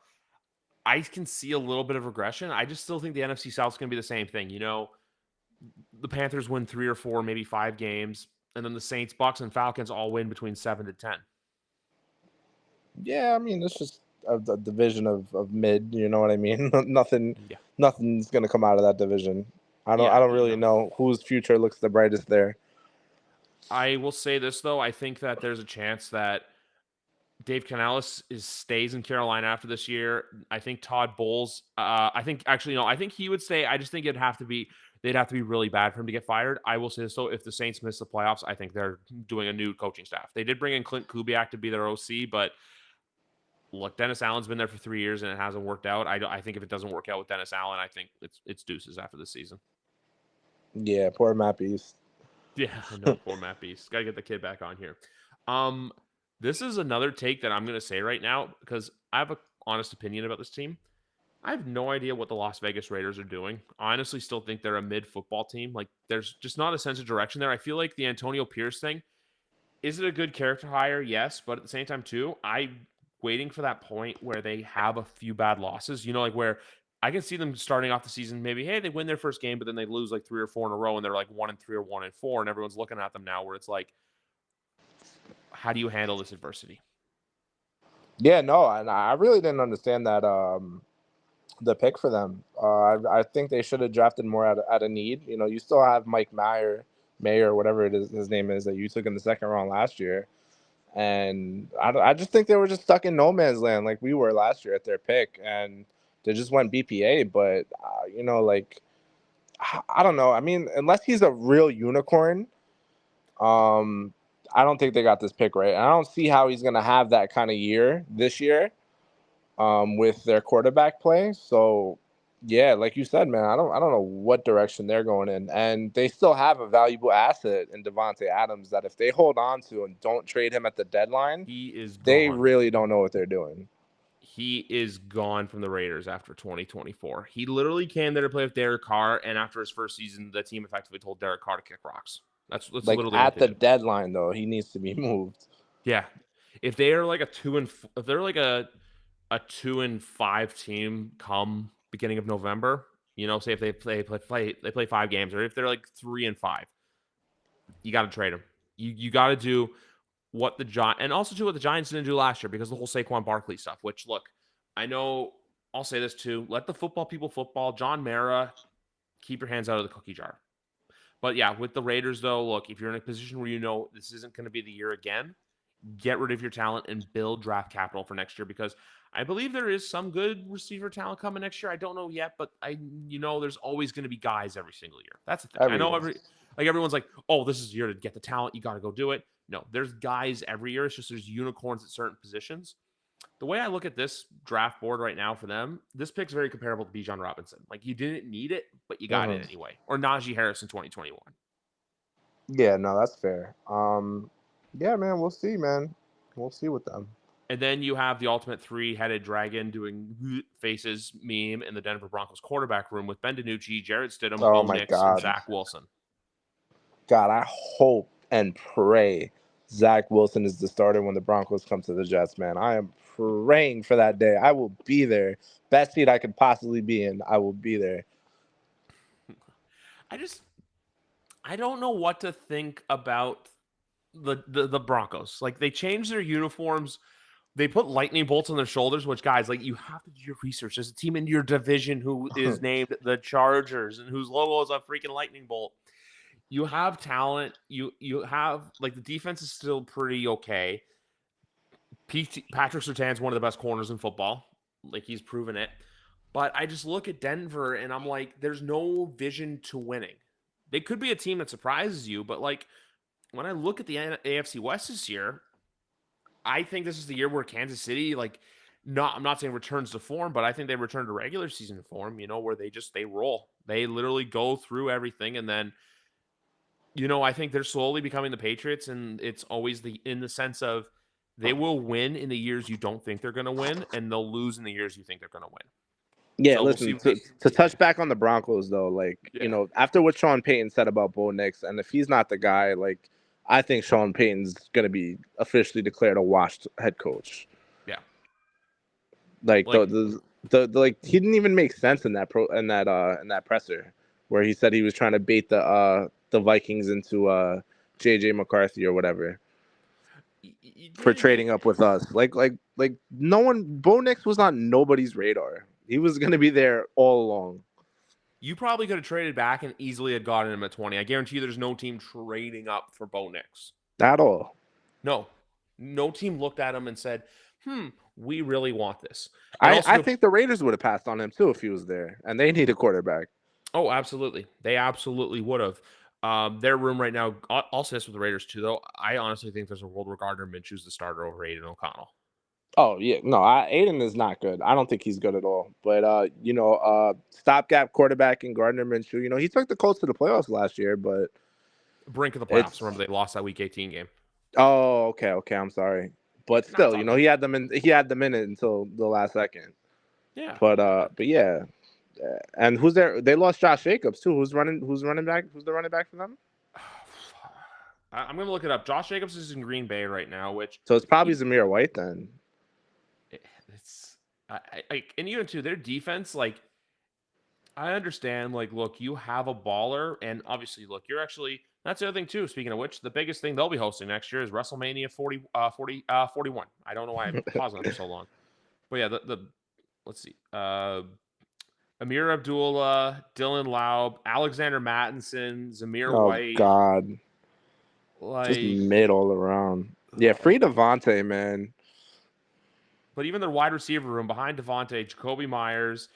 I can see a little bit of regression. I just still think the NFC South is going to be the same thing. The Panthers win 3 or 4, maybe 5 games, and then the Saints, Bucks, and Falcons all win between 7 to 10. Yeah, I mean, it's just a division of mid. You know what I mean? Nothing's going to come out of that division. I don't really know whose future looks the brightest there. I will say this though, I think that there's a chance that Dave Canales stays in Carolina after this year. I think Todd Bowles. I think he would stay. I just think they'd have to be really bad for him to get fired. I will say this though, if the Saints miss the playoffs, I think they're doing a new coaching staff. They did bring in Clint Kubiak to be their OC, but look, Dennis Allen's been there for 3 years and it hasn't worked out. I think if it doesn't work out with Dennis Allen, I think it's deuces after this season. Yeah, poor Matt Beast. Yeah, no, poor Matt Beast. Got to get the kid back on here. This is another take that I'm going to say right now because I have an honest opinion about this team. I have no idea what the Las Vegas Raiders are doing. I honestly still think they're a mid-football team. Like, there's just not a sense of direction there. I feel like the Antonio Pierce thing, is it a good character hire? Yes, but at the same time, too, I'm waiting for that point where they have a few bad losses. Like where I can see them starting off the season, maybe, hey, they win their first game, but then they lose like 3 or 4 in a row, and they're like 1-3 or 1-4, and everyone's looking at them now where it's like, how do you handle this adversity? Yeah, no, and I really didn't understand that the pick for them. I think they should have drafted more at a need. You still have Mike Mayer, whatever it is his name is, that you took in the 2nd round last year, and I just think they were just stuck in no man's land like we were last year at their pick, and they just went BPA. But I don't know. I mean, unless he's a real unicorn, I don't think they got this pick right. And I don't see how he's going to have that kind of year this year with their quarterback play. So, yeah, like you said, man, I don't know what direction they're going in. And they still have a valuable asset in Devontae Adams that if they hold on to and don't trade him at the deadline, they really don't know what they're doing. He is gone from the Raiders after 2024. He literally came there to play with Derek Carr, and after his first season, the team effectively told Derek Carr to kick rocks. That's Like literally what at they the do. deadline, though, he needs to be moved. Yeah, if they are like if they're like a 2-5 team come beginning of November, say if they play 5 games, or if they're like 3-5, you got to trade them. You got to do what the Giants, and also do what the Giants didn't do last year, because the whole Saquon Barkley stuff. Which, look, I know I'll say this too: let the football people football. John Mara, keep your hands out of the cookie jar. But yeah, with the Raiders though, look, if you're in a position where this isn't going to be the year again, get rid of your talent and build draft capital for next year, because I believe there is some good receiver talent coming next year. I don't know yet, but there's always going to be guys every single year. That's the thing. I know everyone's like, oh, this is the year to get the talent. You got to go do it. No, there's guys every year. It's just there's unicorns at certain positions. The way I look at this draft board right now for them, this pick's very comparable to Bijan Robinson. Like, you didn't need it, but you got it anyway. Or Najee Harris in 2021. Yeah, no, that's fair. Yeah, man, we'll see, man. We'll see with them. And then you have the ultimate 3-headed dragon doing faces meme in the Denver Broncos quarterback room with Ben DiNucci, Jarrett Stidham, Bo Nix, and Zach Wilson. God, I hope and pray Zach Wilson is the starter when the Broncos come to the Jets, man. I am praying for that day. I will be there. Best seat I could possibly be in. I will be there. I don't know what to think about the Broncos. Like, they changed their uniforms. They put lightning bolts on their shoulders, which, guys, like, you have to do your research. There's a team in your division who is named the Chargers and whose logo is a freaking lightning bolt. You have talent. You have, like, the defense is still pretty okay. Patrick Surtain's one of the best corners in football. Like, he's proven it. But I just look at Denver and I'm like, there's no vision to winning. They could be a team that surprises you, but, like, when I look at the AFC West this year, I think this is the year where Kansas City, like, I'm not saying returns to form, but I think they return to regular season form, where they roll. They literally go through everything. And then, I think they're slowly becoming the Patriots. And it's always in the sense of they will win in the years you don't think they're going to win, and they'll lose in the years you think they're going to win. Yeah, So listen, to touch back on the Broncos, though, like, after what Sean Payton said about Bo Nix, and if he's not the guy, like, I think Sean Payton's going to be officially declared a washed head coach. Yeah. Like, like, he didn't even make sense in that presser where he said he was trying to bait the Vikings into JJ McCarthy or whatever for trading up with us. Like no one. Bo Nix was on nobody's radar. He was going to be there all along. You probably could have traded back and easily had gotten him at 20. I guarantee you there's no team trading up for Bo Nix. At all. No team looked at him and said, we really want this. I think the Raiders would have passed on him too if he was there, and they need a quarterback. Oh, absolutely. They absolutely would have. Their room right now, I'll say this with the Raiders too, though. I honestly think there's a world where Gardner Minshew's the starter over Aiden O'Connell. Oh, yeah. No, Aiden is not good. I don't think he's good at all. But, stopgap quarterback in Gardner Minshew, he took the Colts to the playoffs last year, but brink of the playoffs. Remember, they lost that Week 18 game. Oh, okay. I'm sorry. But still, he had them in it until the last second. Yeah. But yeah. And who's there? They lost Josh Jacobs too. Who's the running back? Who's the running back for them? I'm gonna look it up. Josh Jacobs is in Green Bay right now, so it's probably Zamir White then. It's and even too their defense. Like, I understand. Like, look, you have a baller, and obviously, look, you're actually. That's the other thing too. Speaking of which, the biggest thing they'll be hosting next year is WrestleMania 41. I don't know why I'm pausing on for so long, but yeah, let's see. Amir Abdullah, Dylan Laub, Alexander Mattinson, Zamir White. Oh, God. Just mid all around. Yeah, free Devontae, man. But even their wide receiver room behind Devontae, Jacoby Myers,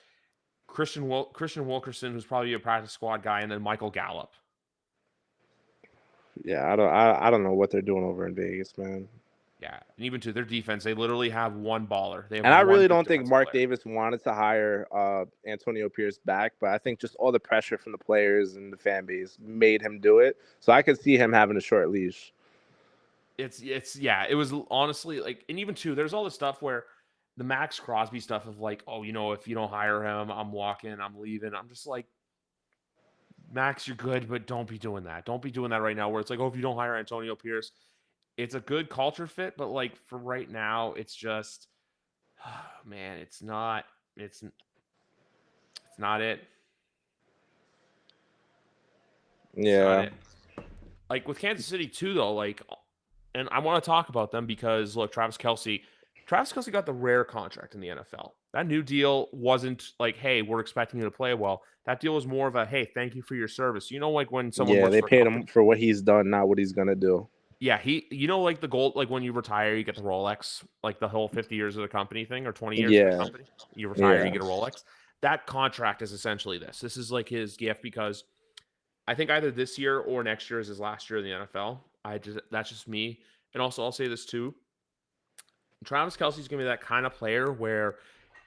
Christian Wilkerson, who's probably a practice squad guy, and then Michael Gallup. Yeah, I don't know what they're doing over in Vegas, man. Yeah, and even to their defense, they literally have one baller. And I really don't think Mark Davis wanted to hire Antonio Pierce back, but I think just all the pressure from the players and the fan base made him do it. So I could see him having a short leash. It was honestly like, and even too, there's all the stuff where the Max Crosby stuff of like, oh, if you don't hire him, I'm walking, I'm leaving. I'm just like, Max, you're good, but don't be doing that. Don't be doing that right now where it's like, oh, if you don't hire Antonio Pierce, it's a good culture fit, but like for right now, it's just, man, it's not it. It's not Yeah. it. Like with Kansas City too, though, like, and I want to talk about them because look, Travis Kelce got the rare contract in the NFL. That new deal wasn't like, hey, we're expecting you to play well. That deal was more of a, hey, thank you for your service. You know, like when someone Yeah, works they for a paid company. him for what he's done, not what he's gonna do. Yeah, like the gold, like when you retire, you get the Rolex, like the whole 50 years of the company thing or 20 years of the Yeah. company. You retire, Yeah. you get a Rolex. That contract is essentially this. This is like his gift because I think either this year or next year is his last year in the NFL. That's just me. And also, I'll say this too. Travis Kelce's gonna be that kind of player where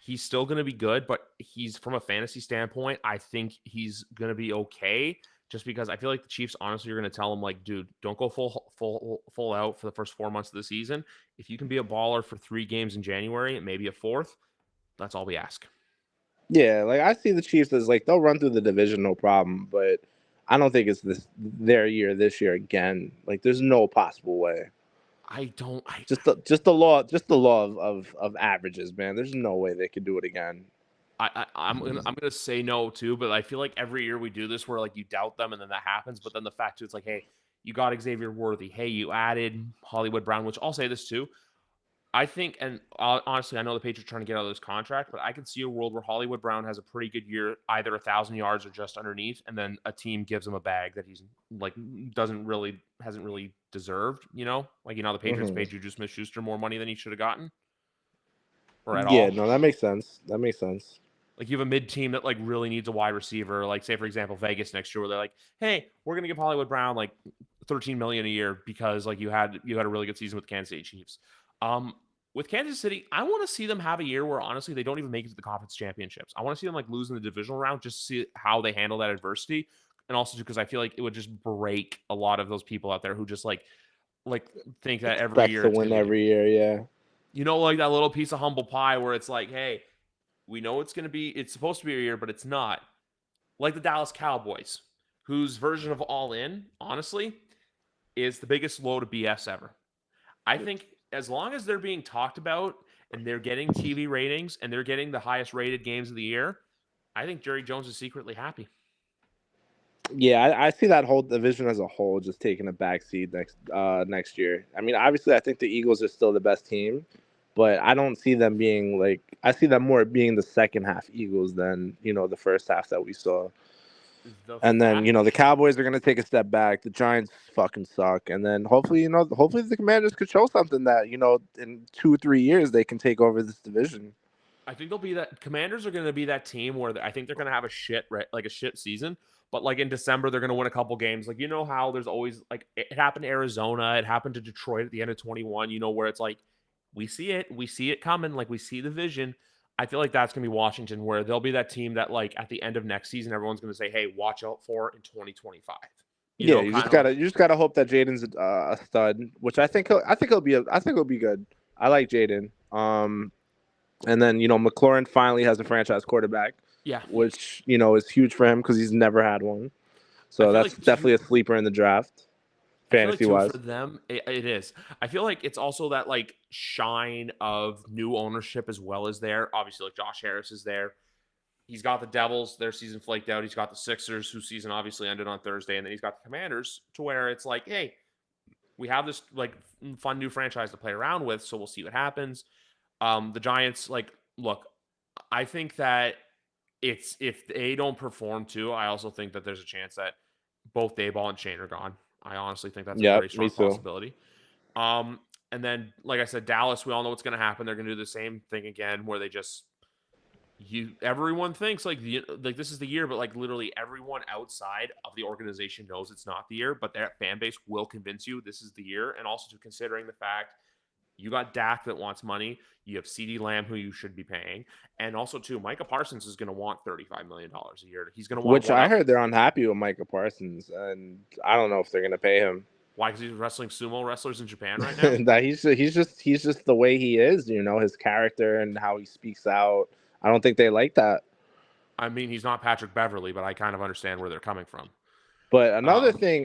he's still gonna be good, but he's from a fantasy standpoint, I think he's gonna be okay. Just because I feel like the Chiefs honestly are gonna tell him, like, dude, don't go full out for the first 4 months of the season. If you can be a baller for 3 games in January and maybe a fourth, that's all we ask. Yeah, like I see the Chiefs as like they'll run through the division no problem, but I don't think it's their year this year again. Like there's no possible way. I don't. Just the law of averages, man. There's no way they could do it again. I'm gonna say no too, but I feel like every year we do this where like you doubt them and then that happens, but then the fact too, it's like, hey, you got Xavier Worthy, hey, you added Hollywood Brown, which I'll say this too. I think, and honestly, I know the Patriots are trying to get out of this contract, but I can see a world where Hollywood Brown has a pretty good year, either 1,000 yards or just underneath, and then a team gives him a bag that he's like hasn't really deserved. You know, like the Patriots paid Juju Smith-Schuster more money than he should have gotten, or at Yeah, all. no, that makes sense. That makes sense. Like you have a mid team that like really needs a wide receiver, like say for example Vegas next year, where they're like, hey, we're gonna give Hollywood Brown like 13 million a year because like you had a really good season with Kansas City Chiefs. With Kansas City, I want to see them have a year where honestly they don't even make it to the conference championships. I want to see them like lose in the divisional round just to see how they handle that adversity. And also because I feel like it would just break a lot of those people out there who just like think that every Expects year to it's win gonna be every year, yeah. like that little piece of humble pie where it's like, hey, we know it's supposed to be a year, but it's not. Like the Dallas Cowboys, whose version of All In, honestly, is the biggest load of BS ever. I think as long as they're being talked about and they're getting TV ratings and they're getting the highest rated games of the year, I think Jerry Jones is secretly happy. Yeah, I see that whole division as a whole just taking a backseat next year. I mean, obviously, I think the Eagles are still the best team, but I don't see them being like I see them more being the second half Eagles than the first half that we saw. And then the Cowboys are gonna take a step back. The Giants fucking suck, and then hopefully the Commanders could show something that in 2-3 years they can take over this division. I think they'll be that. Commanders are going to be that team where I think they're going to have a shit season. But like in December, they're going to win a couple games. Like how there's always like it happened to Arizona, it happened to Detroit at the end of 21. Where it's like we see it coming, like we see the vision. I feel like that's going to be Washington, where they'll be that team that like at the end of next season, everyone's going to say, "Hey, watch out for in 2025." Yeah, you just gotta hope that Jaden's a stud, which I think he'll be good. I like Jaden. And then McLaurin finally has a franchise quarterback. Yeah, which is huge for him because he's never had one. So that's like definitely a sleeper in the draft, fantasy wise. For them, it is. I feel like it's also that like shine of new ownership as well as there. Obviously, like Josh Harris is there. He's got the Devils, their season flaked out. He's got the Sixers, whose season obviously ended on Thursday, and then he's got the Commanders, to where it's like, hey, we have this like fun new franchise to play around with, so we'll see what happens. The Giants, like, look, I think that if they don't perform too, I also think that there's a chance that both Dayball and Shane are gone. I honestly think that's a very strong possibility. And then, like I said, Dallas, we all know what's going to happen. They're going to do the same thing again, where they just everyone thinks like this is the year, but like literally everyone outside of the organization knows it's not the year, but their fan base will convince you this is the year. And also to considering the fact you got Dak that wants money, you have CeeDee Lamb who you should be paying, and also too Micah Parsons is going to want $35 million a year. He's going to want, which I heard they're unhappy with Micah Parsons, and I don't know if they're going to pay him. Why? Because he's wrestling sumo wrestlers in Japan right now. That he's just the way he is, his character and how he speaks out. I don't think they like that. I mean, he's not Patrick Beverly, but I kind of understand where they're coming from. But another thing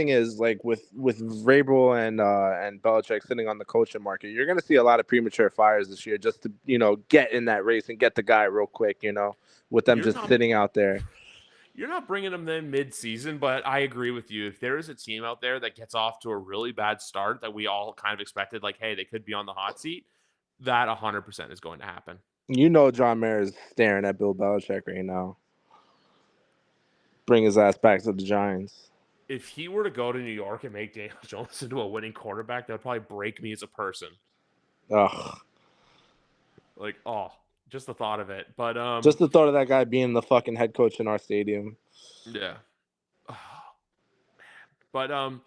is like with Vrabel and Belichick sitting on the coaching market, you're gonna see a lot of premature fires this year just to get in that race and get the guy real quick. With them You're just not sitting out there. you're not bringing them in mid-season, but I agree with you. If there is a team out there that gets off to a really bad start that we all kind of expected, like, hey, they could be on the hot seat, that 100% is going to happen. John Mayer is staring at Bill Belichick right now. Bring his ass back to the Giants. If he were to go to New York and make Daniel Jones into a winning quarterback, that would probably break me as a person. Ugh. Like, just the thought of it. But just the thought of that guy being the fucking head coach in our stadium. Yeah. But and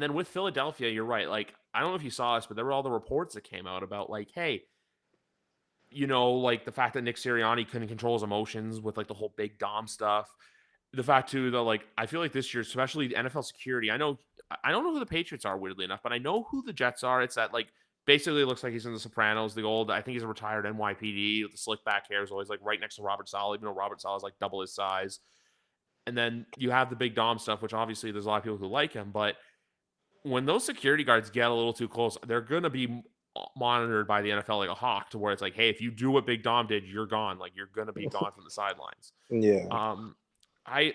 then with Philadelphia, you're right. Like, I don't know if you saw this, but there were all the reports that came out about like, hey, like the fact that Nick Sirianni couldn't control his emotions with like the whole big Dom stuff. The fact too that like I feel like this year, especially the NFL security, I don't know who the Patriots are, weirdly enough, but I know who the Jets are. It's that like basically it looks like he's in the Sopranos, I think he's a retired NYPD with the slick back hair, is always like right next to Robert Saleh, even though Robert Saleh is like double his size. And then you have the big Dom stuff, which obviously there's a lot of people who like him, but when those security guards get a little too close, they're gonna be monitored by the NFL like a hawk, to where it's like, hey, if you do what Big Dom did, you're gone. Like, you're gonna be gone from the sidelines. Yeah. I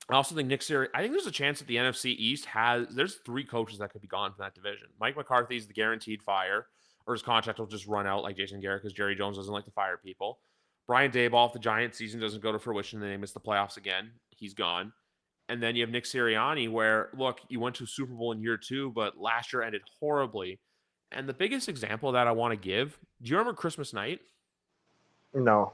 also think I think there's a chance that the NFC East there's 3 coaches that could be gone from that division. Mike McCarthy's the guaranteed fire, or his contract will just run out like Jason Garrett, because Jerry Jones doesn't like to fire people. Brian Daboll, if the Giants season doesn't go to fruition and they miss the playoffs again, he's gone. And then you have Nick Sirianni, where, look, you went to a Super Bowl in year 2, but last year ended horribly. And the biggest example that I want to give, do you remember Christmas night? No.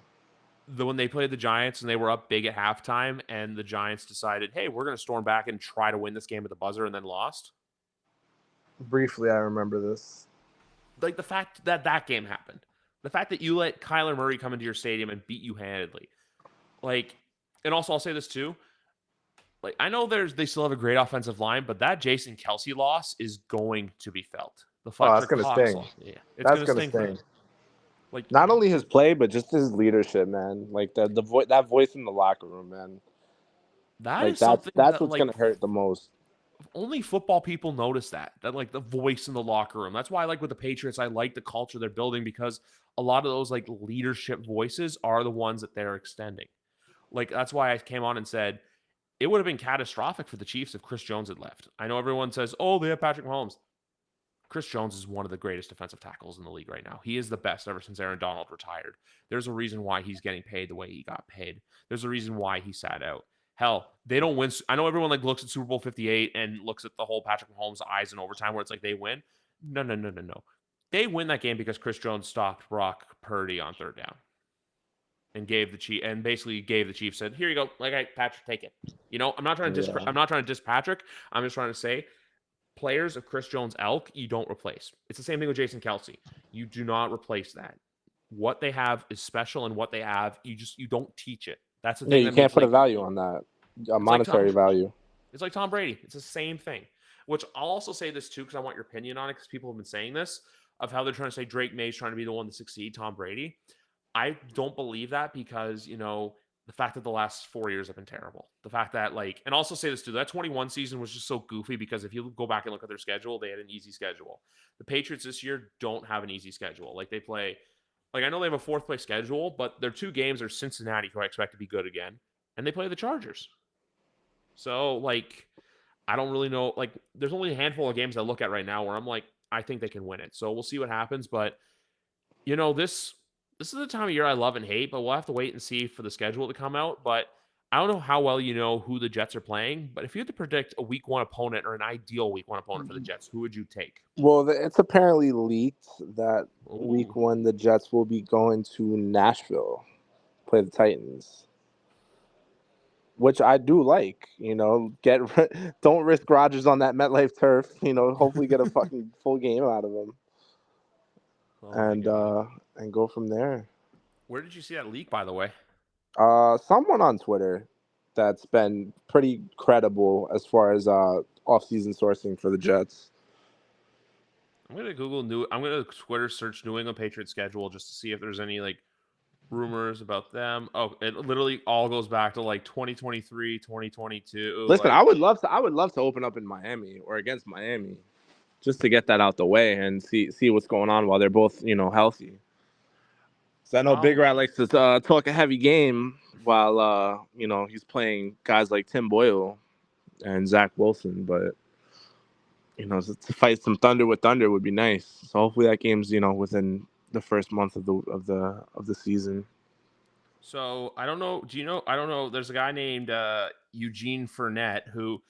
When they played the Giants and they were up big at halftime, and the Giants decided, hey, we're going to storm back and try to win this game at the buzzer, and then lost? Briefly, I remember this. Like, the fact that game happened. The fact that you let Kyler Murray come into your stadium and beat you handedly. Like, and also I'll say this too. Like, I know they still have a great offensive line, but that Jason Kelce loss is going to be felt. The that's going to sting. Yeah, it's going to sting. Like, not only his play, but just his leadership, man. Like that voice in the locker room, man. That's what's like, going to hurt the most. Only football people notice that like the voice in the locker room. That's why, like with the Patriots, I like the culture they're building, because a lot of those like leadership voices are the ones that they're extending. Like, that's why I came on and said it would have been catastrophic for the Chiefs if Chris Jones had left. I know everyone says, oh, they have Patrick Mahomes. Chris Jones is one of the greatest defensive tackles in the league right now. He is the best ever since Aaron Donald retired. There's a reason why he's getting paid the way he got paid. There's a reason why he sat out. Hell, they don't win. I know everyone like looks at Super Bowl 58 and looks at the whole Patrick Mahomes eyes in overtime, where it's like they win. No. They win that game because Chris Jones stopped Brock Purdy on 3rd down and basically gave the Chiefs, said, here you go. Like, hey, Patrick, take it. I'm not trying to diss Patrick. I'm just trying to say, players of Chris Jones' ilk, you don't replace. It's the same thing with Jason Kelce. You do not replace that. What they have is special, and what they have, you don't teach it. That's the thing. You can't put a value on that, a monetary value. It's like Tom Brady. It's the same thing. Which I'll also say this too, because I want your opinion on it, because people have been saying this, of how they're trying to say Drake May's trying to be the one to succeed Tom Brady. I don't believe that, because, the fact that the last 4 years have been terrible. The fact that, like, and also say this too, that 21 season was just so goofy, because if you go back and look at their schedule, they had an easy schedule. The Patriots this year don't have an easy schedule. Like, they play, like, I know they have a 4th place schedule, but their 2 games are Cincinnati, who I expect to be good again, and they play the Chargers. So, like, I don't really know. Like, there's only a handful of games I look at right now where I'm like, I think they can win it. So we'll see what happens. But, this is the time of year I love and hate, but we'll have to wait and see for the schedule to come out. But I don't know how well you know who the Jets are playing, but if you had to predict a week 1 opponent, or an ideal week 1 opponent for the Jets, who would you take? Well, it's apparently leaked that week 1 the Jets will be going to Nashville, play the Titans, which I do like. Don't risk Rodgers on that MetLife turf. Hopefully get a fucking full game out of him. And go from there. Where did you see that leak, by the way? Someone on Twitter that's been pretty credible as far as off-season sourcing for the Jets. I'm gonna Twitter search New England Patriots schedule just to see if there's any like rumors about them. Oh, it literally all goes back to like 2023, 2022. Listen, Like, I would love to open up in Miami or against Miami, just to get that out the way and see what's going on while they're both healthy. So I know Big Rat likes to talk a heavy game while he's playing guys like Tim Boyle and Zach Wilson, but to fight some thunder with thunder would be nice. So hopefully that game's within the first month of the season. So I don't know. Do you know? I don't know. There's a guy named Eugene Fournette who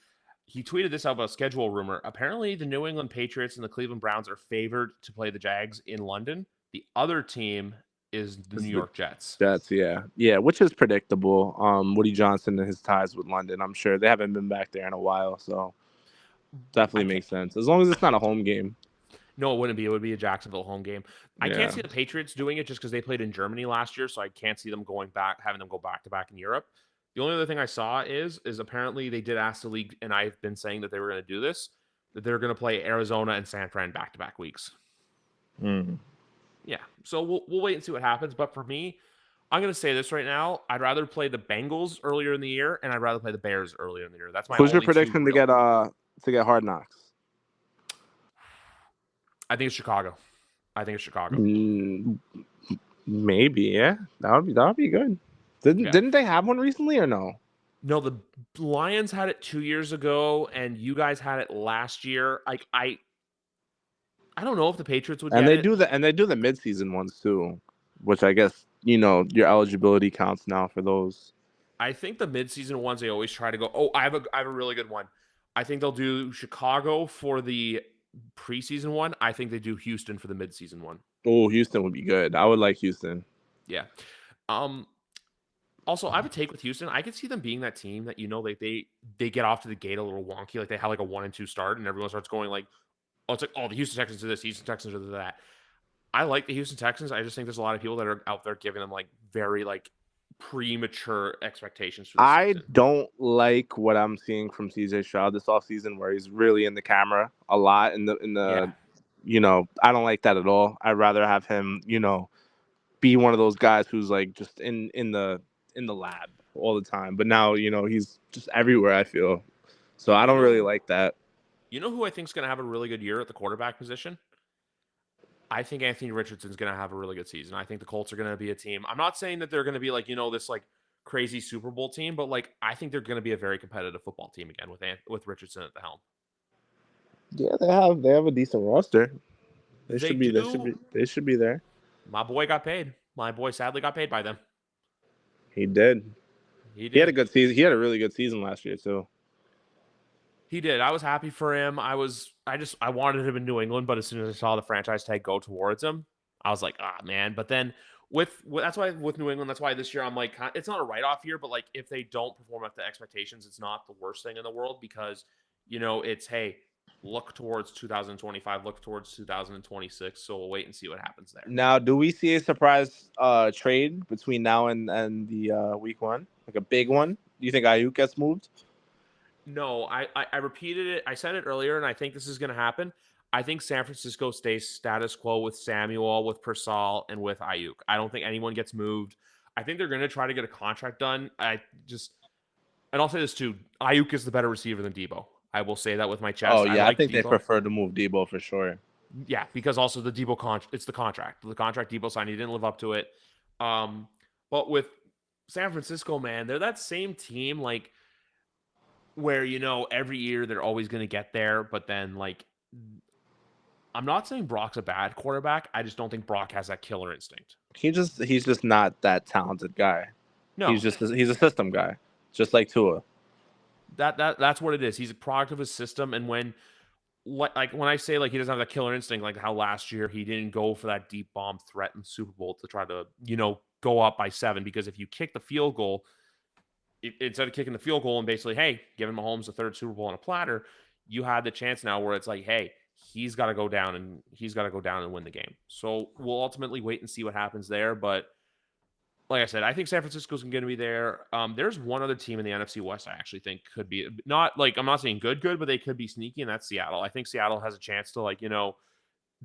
he tweeted this out about a schedule rumor. Apparently, the New England Patriots and the Cleveland Browns are favored to play the Jags in London. The other team is the New York Jets. Yeah, which is predictable. Woody Johnson and his ties with London. I'm sure they haven't been back there in a while, so definitely makes sense as long as it's not a home game. No, it wouldn't be. It would be a Jacksonville home game. I can't see the Patriots doing it just because they played in Germany last year, so I can't see them having them go back to back in Europe. The only other thing I saw is apparently they did ask the league, and I've been saying that they were going to do this, that they're going to play Arizona and San Fran back to back weeks. Yeah, so we'll wait and see what happens. But for me, I'm going to say this right now: I'd rather play the Bengals earlier in the year, and I'd rather play the Bears earlier in the year. That's my. Who's your prediction to get Hard Knocks? I think it's Chicago. Maybe, yeah. That would be good. Didn't they have one recently or no? No, the Lions had it 2 years ago, and you guys had it last year. Like I don't know if the Patriots would. And they do the midseason ones too, which I guess your eligibility counts now for those. I think the midseason ones they always try to go. Oh, I have a really good one. I think they'll do Chicago for the preseason one. I think they do Houston for the midseason one. Oh, Houston would be good. I would like Houston. Yeah. Also, I have a take with Houston. I could see them being that team that like they get off to the gate a little wonky, like they have like a 1-2 start, and everyone starts going like, oh, it's like, oh, the Houston Texans are this, Houston Texans are that. I like the Houston Texans. I just think there's a lot of people that are out there giving them like very like premature expectations for the season. Don't like what I'm seeing from CJ Stroud this offseason, where he's really in the camera a lot in the I don't like that at all. I'd rather have him, be one of those guys who's like just in the lab all the time. But now, he's just everywhere, I feel. So I don't really like that. You know who I think is going to have a really good year at the quarterback position? I think Anthony Richardson's going to have a really good season. I think the Colts are going to be a team. I'm not saying that they're going to be like, this like crazy Super Bowl team, but like I think they're going to be a very competitive football team again with Richardson at the helm. Yeah, they have a decent roster. They should be there. My boy got paid. My boy sadly got paid by them. He did. He had a good season. He had a really good season last year too. He did. I was happy for him. I wanted him in New England, but as soon as I saw the franchise tag go towards him, I was like, man. But then that's why with New England, that's why this year I'm like, it's not a write-off year, but like if they don't perform up to expectations, it's not the worst thing in the world because it's hey, look towards 2025, look towards 2026. So we'll wait and see what happens there. Now, do we see a surprise trade between now and the week one, like a big one? Do you think Ayuk gets moved? No, I repeated it. I said it earlier, and I think this is going to happen. I think San Francisco stays status quo with Samuel, with Persal, and with Ayuk. I don't think anyone gets moved. I think they're going to try to get a contract done. And I'll say this too. Ayuk is the better receiver than Debo. I will say that with my chest. Oh, yeah. I think Debo. They prefer to move Debo for sure. Yeah, because also the Debo it's the contract. The contract Debo signed, he didn't live up to it. But with San Francisco, man, they're that same team, like, where, every year they're always going to get there. But then, like, I'm not saying Brock's a bad quarterback. I just don't think Brock has that killer instinct. He's just not that talented guy. No. He's a system guy, just like Tua. That's what it is. He's a product of his system. And when I say like he doesn't have that killer instinct, like how last year he didn't go for that deep bomb threat in the Super Bowl to try to, go up by 7, because if you kick the field goal, instead of kicking the field goal and basically, hey, giving Mahomes the 3rd Super Bowl on a platter, you had the chance now where it's like, hey, he's got to go down and win the game. So we'll ultimately wait and see what happens there. But like I said, I think San Francisco's going to be there. There's one other team in the NFC West I actually think could be not like, I'm not saying good, but they could be sneaky, and that's Seattle. I think Seattle has a chance to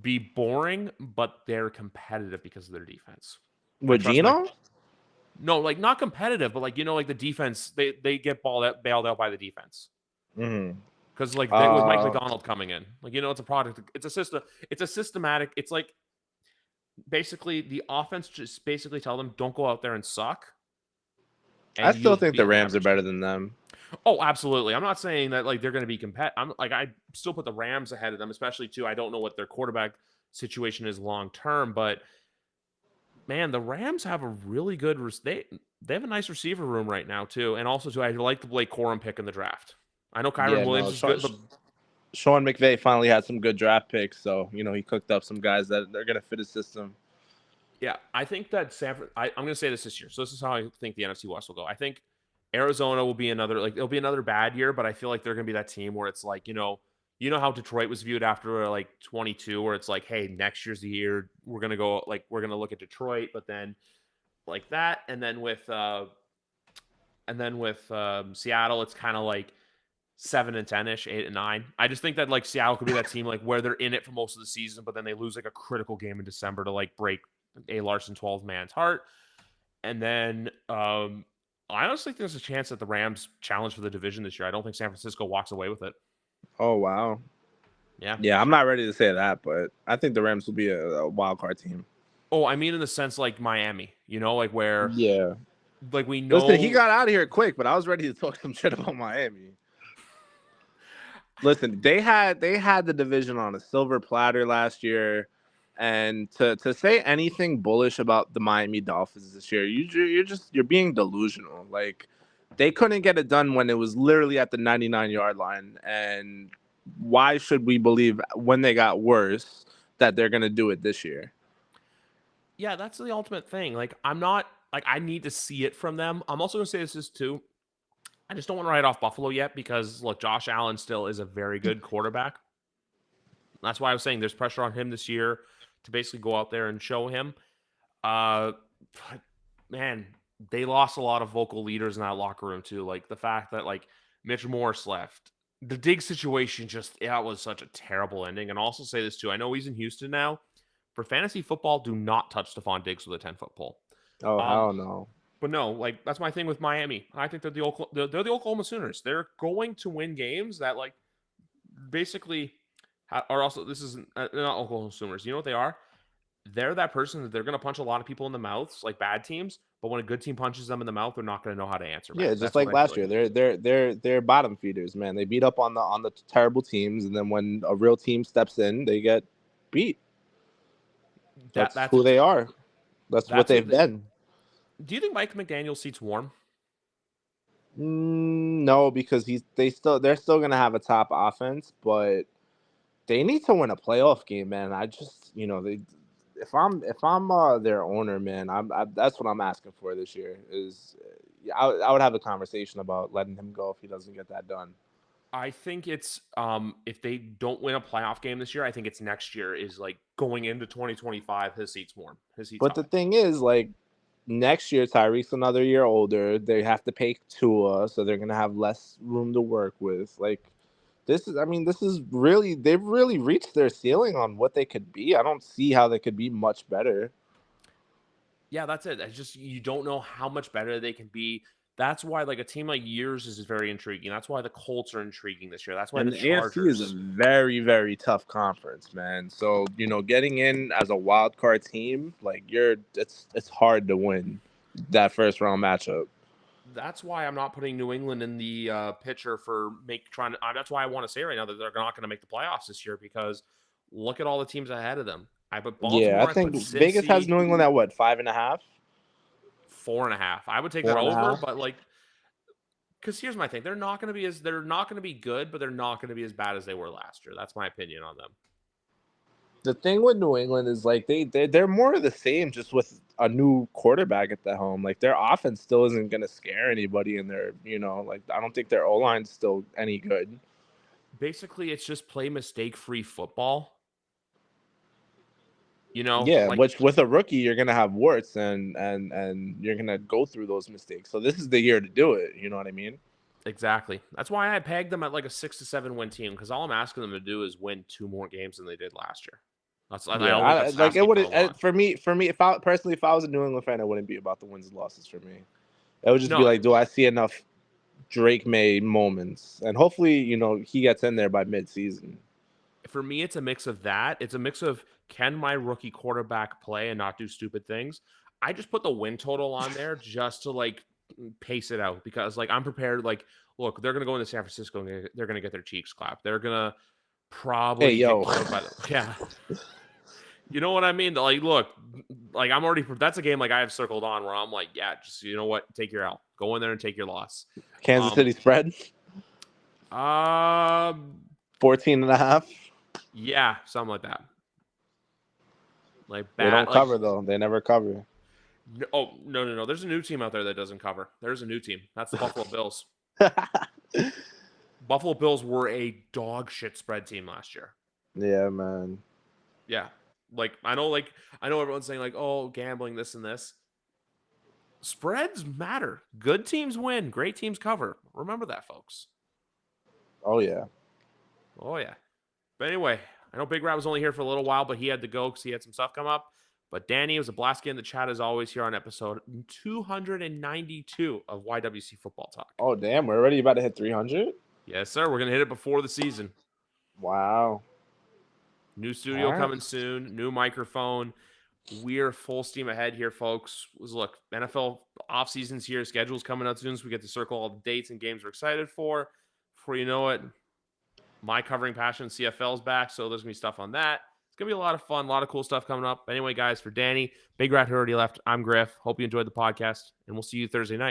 be boring, but they're competitive because of their defense. With Geno? No, like not competitive, but like like the defense, they get bailed out by the defense. Mm-hmm. Because like with Mike McDonald coming in, like it's a product, it's a system, it's a systematic. It's like basically the offense just basically tell them don't go out there and suck, I and still you'll think be the on the Rams are average better team. than them. Oh, absolutely. I'm not saying that like they're going to be I'm like I still put the Rams ahead of them, especially too. I don't know what their quarterback situation is long term, but man, the Rams have a really good they have a nice receiver room right now too, and also too I like the Blake Corum pick in the draft. I know Kyron Yeah, Williams no. is good, but Sean McVay finally had some good draft picks, so he cooked up some guys that they're gonna fit his system. yeah, I think that I'm going to say this year. So this is how I think the NFC West will go. I think Arizona will be it'll be another bad year, but I feel like they're going to be that team where it's like you know how Detroit was viewed after like 22, where it's like, hey, next year's the year we're going to go we're going to look at Detroit, but then like that, and then with Seattle, it's kind of like 7-10ish, 8-9. I just think that like Seattle could be that team like where they're in it for most of the season, but then they lose like a critical game in December to like break A. Larson 12 man's heart. And then I honestly think there's a chance that the Rams challenge for the division this year. I don't think San Francisco walks away with it. Oh wow. Yeah. Yeah, I'm not ready to say that, but I think the Rams will be a wild card team. Oh, I mean in the sense like Miami, like where Yeah. like we Listen, he know. got out of here quick, but I was ready to talk some shit about Miami. Listen, they had the division on a silver platter last year, and to say anything bullish about the Miami Dolphins this year, you're being delusional. Like they couldn't get it done when it was literally at the 99-yard line, and why should we believe when they got worse that they're gonna do it this year? Yeah, that's the ultimate thing. Like I'm not like I need to see it from them. I'm also gonna say this is too. I just don't want to write off Buffalo yet because look, Josh Allen still is a very good quarterback. That's why I was saying there's pressure on him this year to basically go out there and show him. But man, they lost a lot of vocal leaders in that locker room too. Like the fact that like Mitch Morse left, the Diggs situation that was such a terrible ending. And I'll also say this too. I know he's in Houston now. For fantasy football, do not touch Stephon Diggs with a 10-foot pole. Oh Um, hell no. but no, like that's my thing with Miami. I think they're they're the Oklahoma Sooners. They're going to win games that like basically are also this isn't they're not Oklahoma Sooners. You know what they are? They're that person that they're going to punch a lot of people in the mouths, like bad teams. But when a good team punches them in the mouth, they're not going to know how to answer Yeah, back. just That's what like I feel last like. year. They're bottom feeders, man. They beat up on the terrible teams, and then when a real team steps in, they get beat. That's That's who they are. That's what who they've been. Do you think Mike McDaniel's seat's warm? No, because they're still gonna have a top offense, but they need to win a playoff game, man. I just they if I'm their owner, man, that's what I'm asking for this year. I would have a conversation about letting him go if he doesn't get that done. I think it's if they don't win a playoff game this year, I think it's next year is like going into 2025. His seat's warm. His seat's But hot. the thing is, like next year, Tyreek's another year older. They have to pay Tua, so they're gonna have less room to work with. Like this is really they've really reached their ceiling on what they could be. I don't see how they could be much better. Yeah, that's it. It's just you don't know how much better they can be. That's why like a team like yours is very intriguing. That's why the Colts are intriguing this year. That's why And the the AFC is a Chargers. very, very tough conference, man. So, getting in as a wild card team, like it's hard to win that first round matchup. That's why I'm not putting New England in the picture for trying to. That's why I want to say right now that they're not going to make the playoffs this year because look at all the teams ahead of them. I put Yeah, I Baltimore. I put think Vegas has Cincy New England at what, 5.5? 4.5. I would take that Four and a over, half? but like, because here's my thing: they're not going to be good, but they're not going to be as bad as they were last year. That's my opinion on them. The thing with New England is like they're more of the same, just with a new quarterback at the helm. Like their offense still isn't gonna scare anybody, and like I don't think their O line's still any good. Basically, it's just play mistake-free football. Yeah, Like which with a rookie you're gonna have warts and you're gonna go through those mistakes. So this is the year to do it. You know what I mean? exactly. That's why I pegged them at like a 6 to 7 win team because all I'm asking them to do is win 2 more games than they did last year. I don't think that's like it asking for a wouldn't lot. for me. If I was a New England fan, it wouldn't be about the wins and losses for me. It would just be No, like, do I see enough Drake May moments? And hopefully, he gets in there by mid-season. for me, it's a mix of that. It's a mix of, can my rookie quarterback play and not do stupid things? I just put the win total on there just to like pace it out, because like I'm prepared. Like, look, they're gonna go into San Francisco and they're gonna get their cheeks clapped. They're gonna Hey, probably yo. get killed by the yeah. You know what I mean? Like, look, like I'm already. That's a game like I have circled on where I'm like, yeah, just you know what, take your L, go in there and take your loss. Kansas City spread Um, 14.5. yeah, something like that. Like They bad. don't Like, cover though. They never cover. no. There's a new team out there that doesn't cover. There's a new team. That's the Buffalo Bills. Buffalo Bills were a dog shit spread team last year. Yeah, man. Yeah. I know everyone's saying like, oh, gambling, this and this. Spreads matter. Good teams win. Great teams cover. Remember that, folks. Oh yeah. Oh yeah. But anyway, I know Big Rat was only here for a little while, but he had to go because he had some stuff come up. But Danny, it was a blast getting the chat as always here on episode 292 of YWC Football Talk. Oh damn, we're already about to hit 300. Yes, sir. We're gonna hit it before the season. Wow. New studio coming soon. New microphone. We're full steam ahead here, folks. Look, NFL offseason's here. Schedule's coming out soon, so we get to circle all the dates and games we're excited for. Before you know it, my covering passion CFL's back, so there's gonna be stuff on that. It's gonna be a lot of fun, a lot of cool stuff coming up. Anyway, guys, for Danny, Big Rat who already left, I'm Griff. Hope you enjoyed the podcast, and we'll see you Thursday night.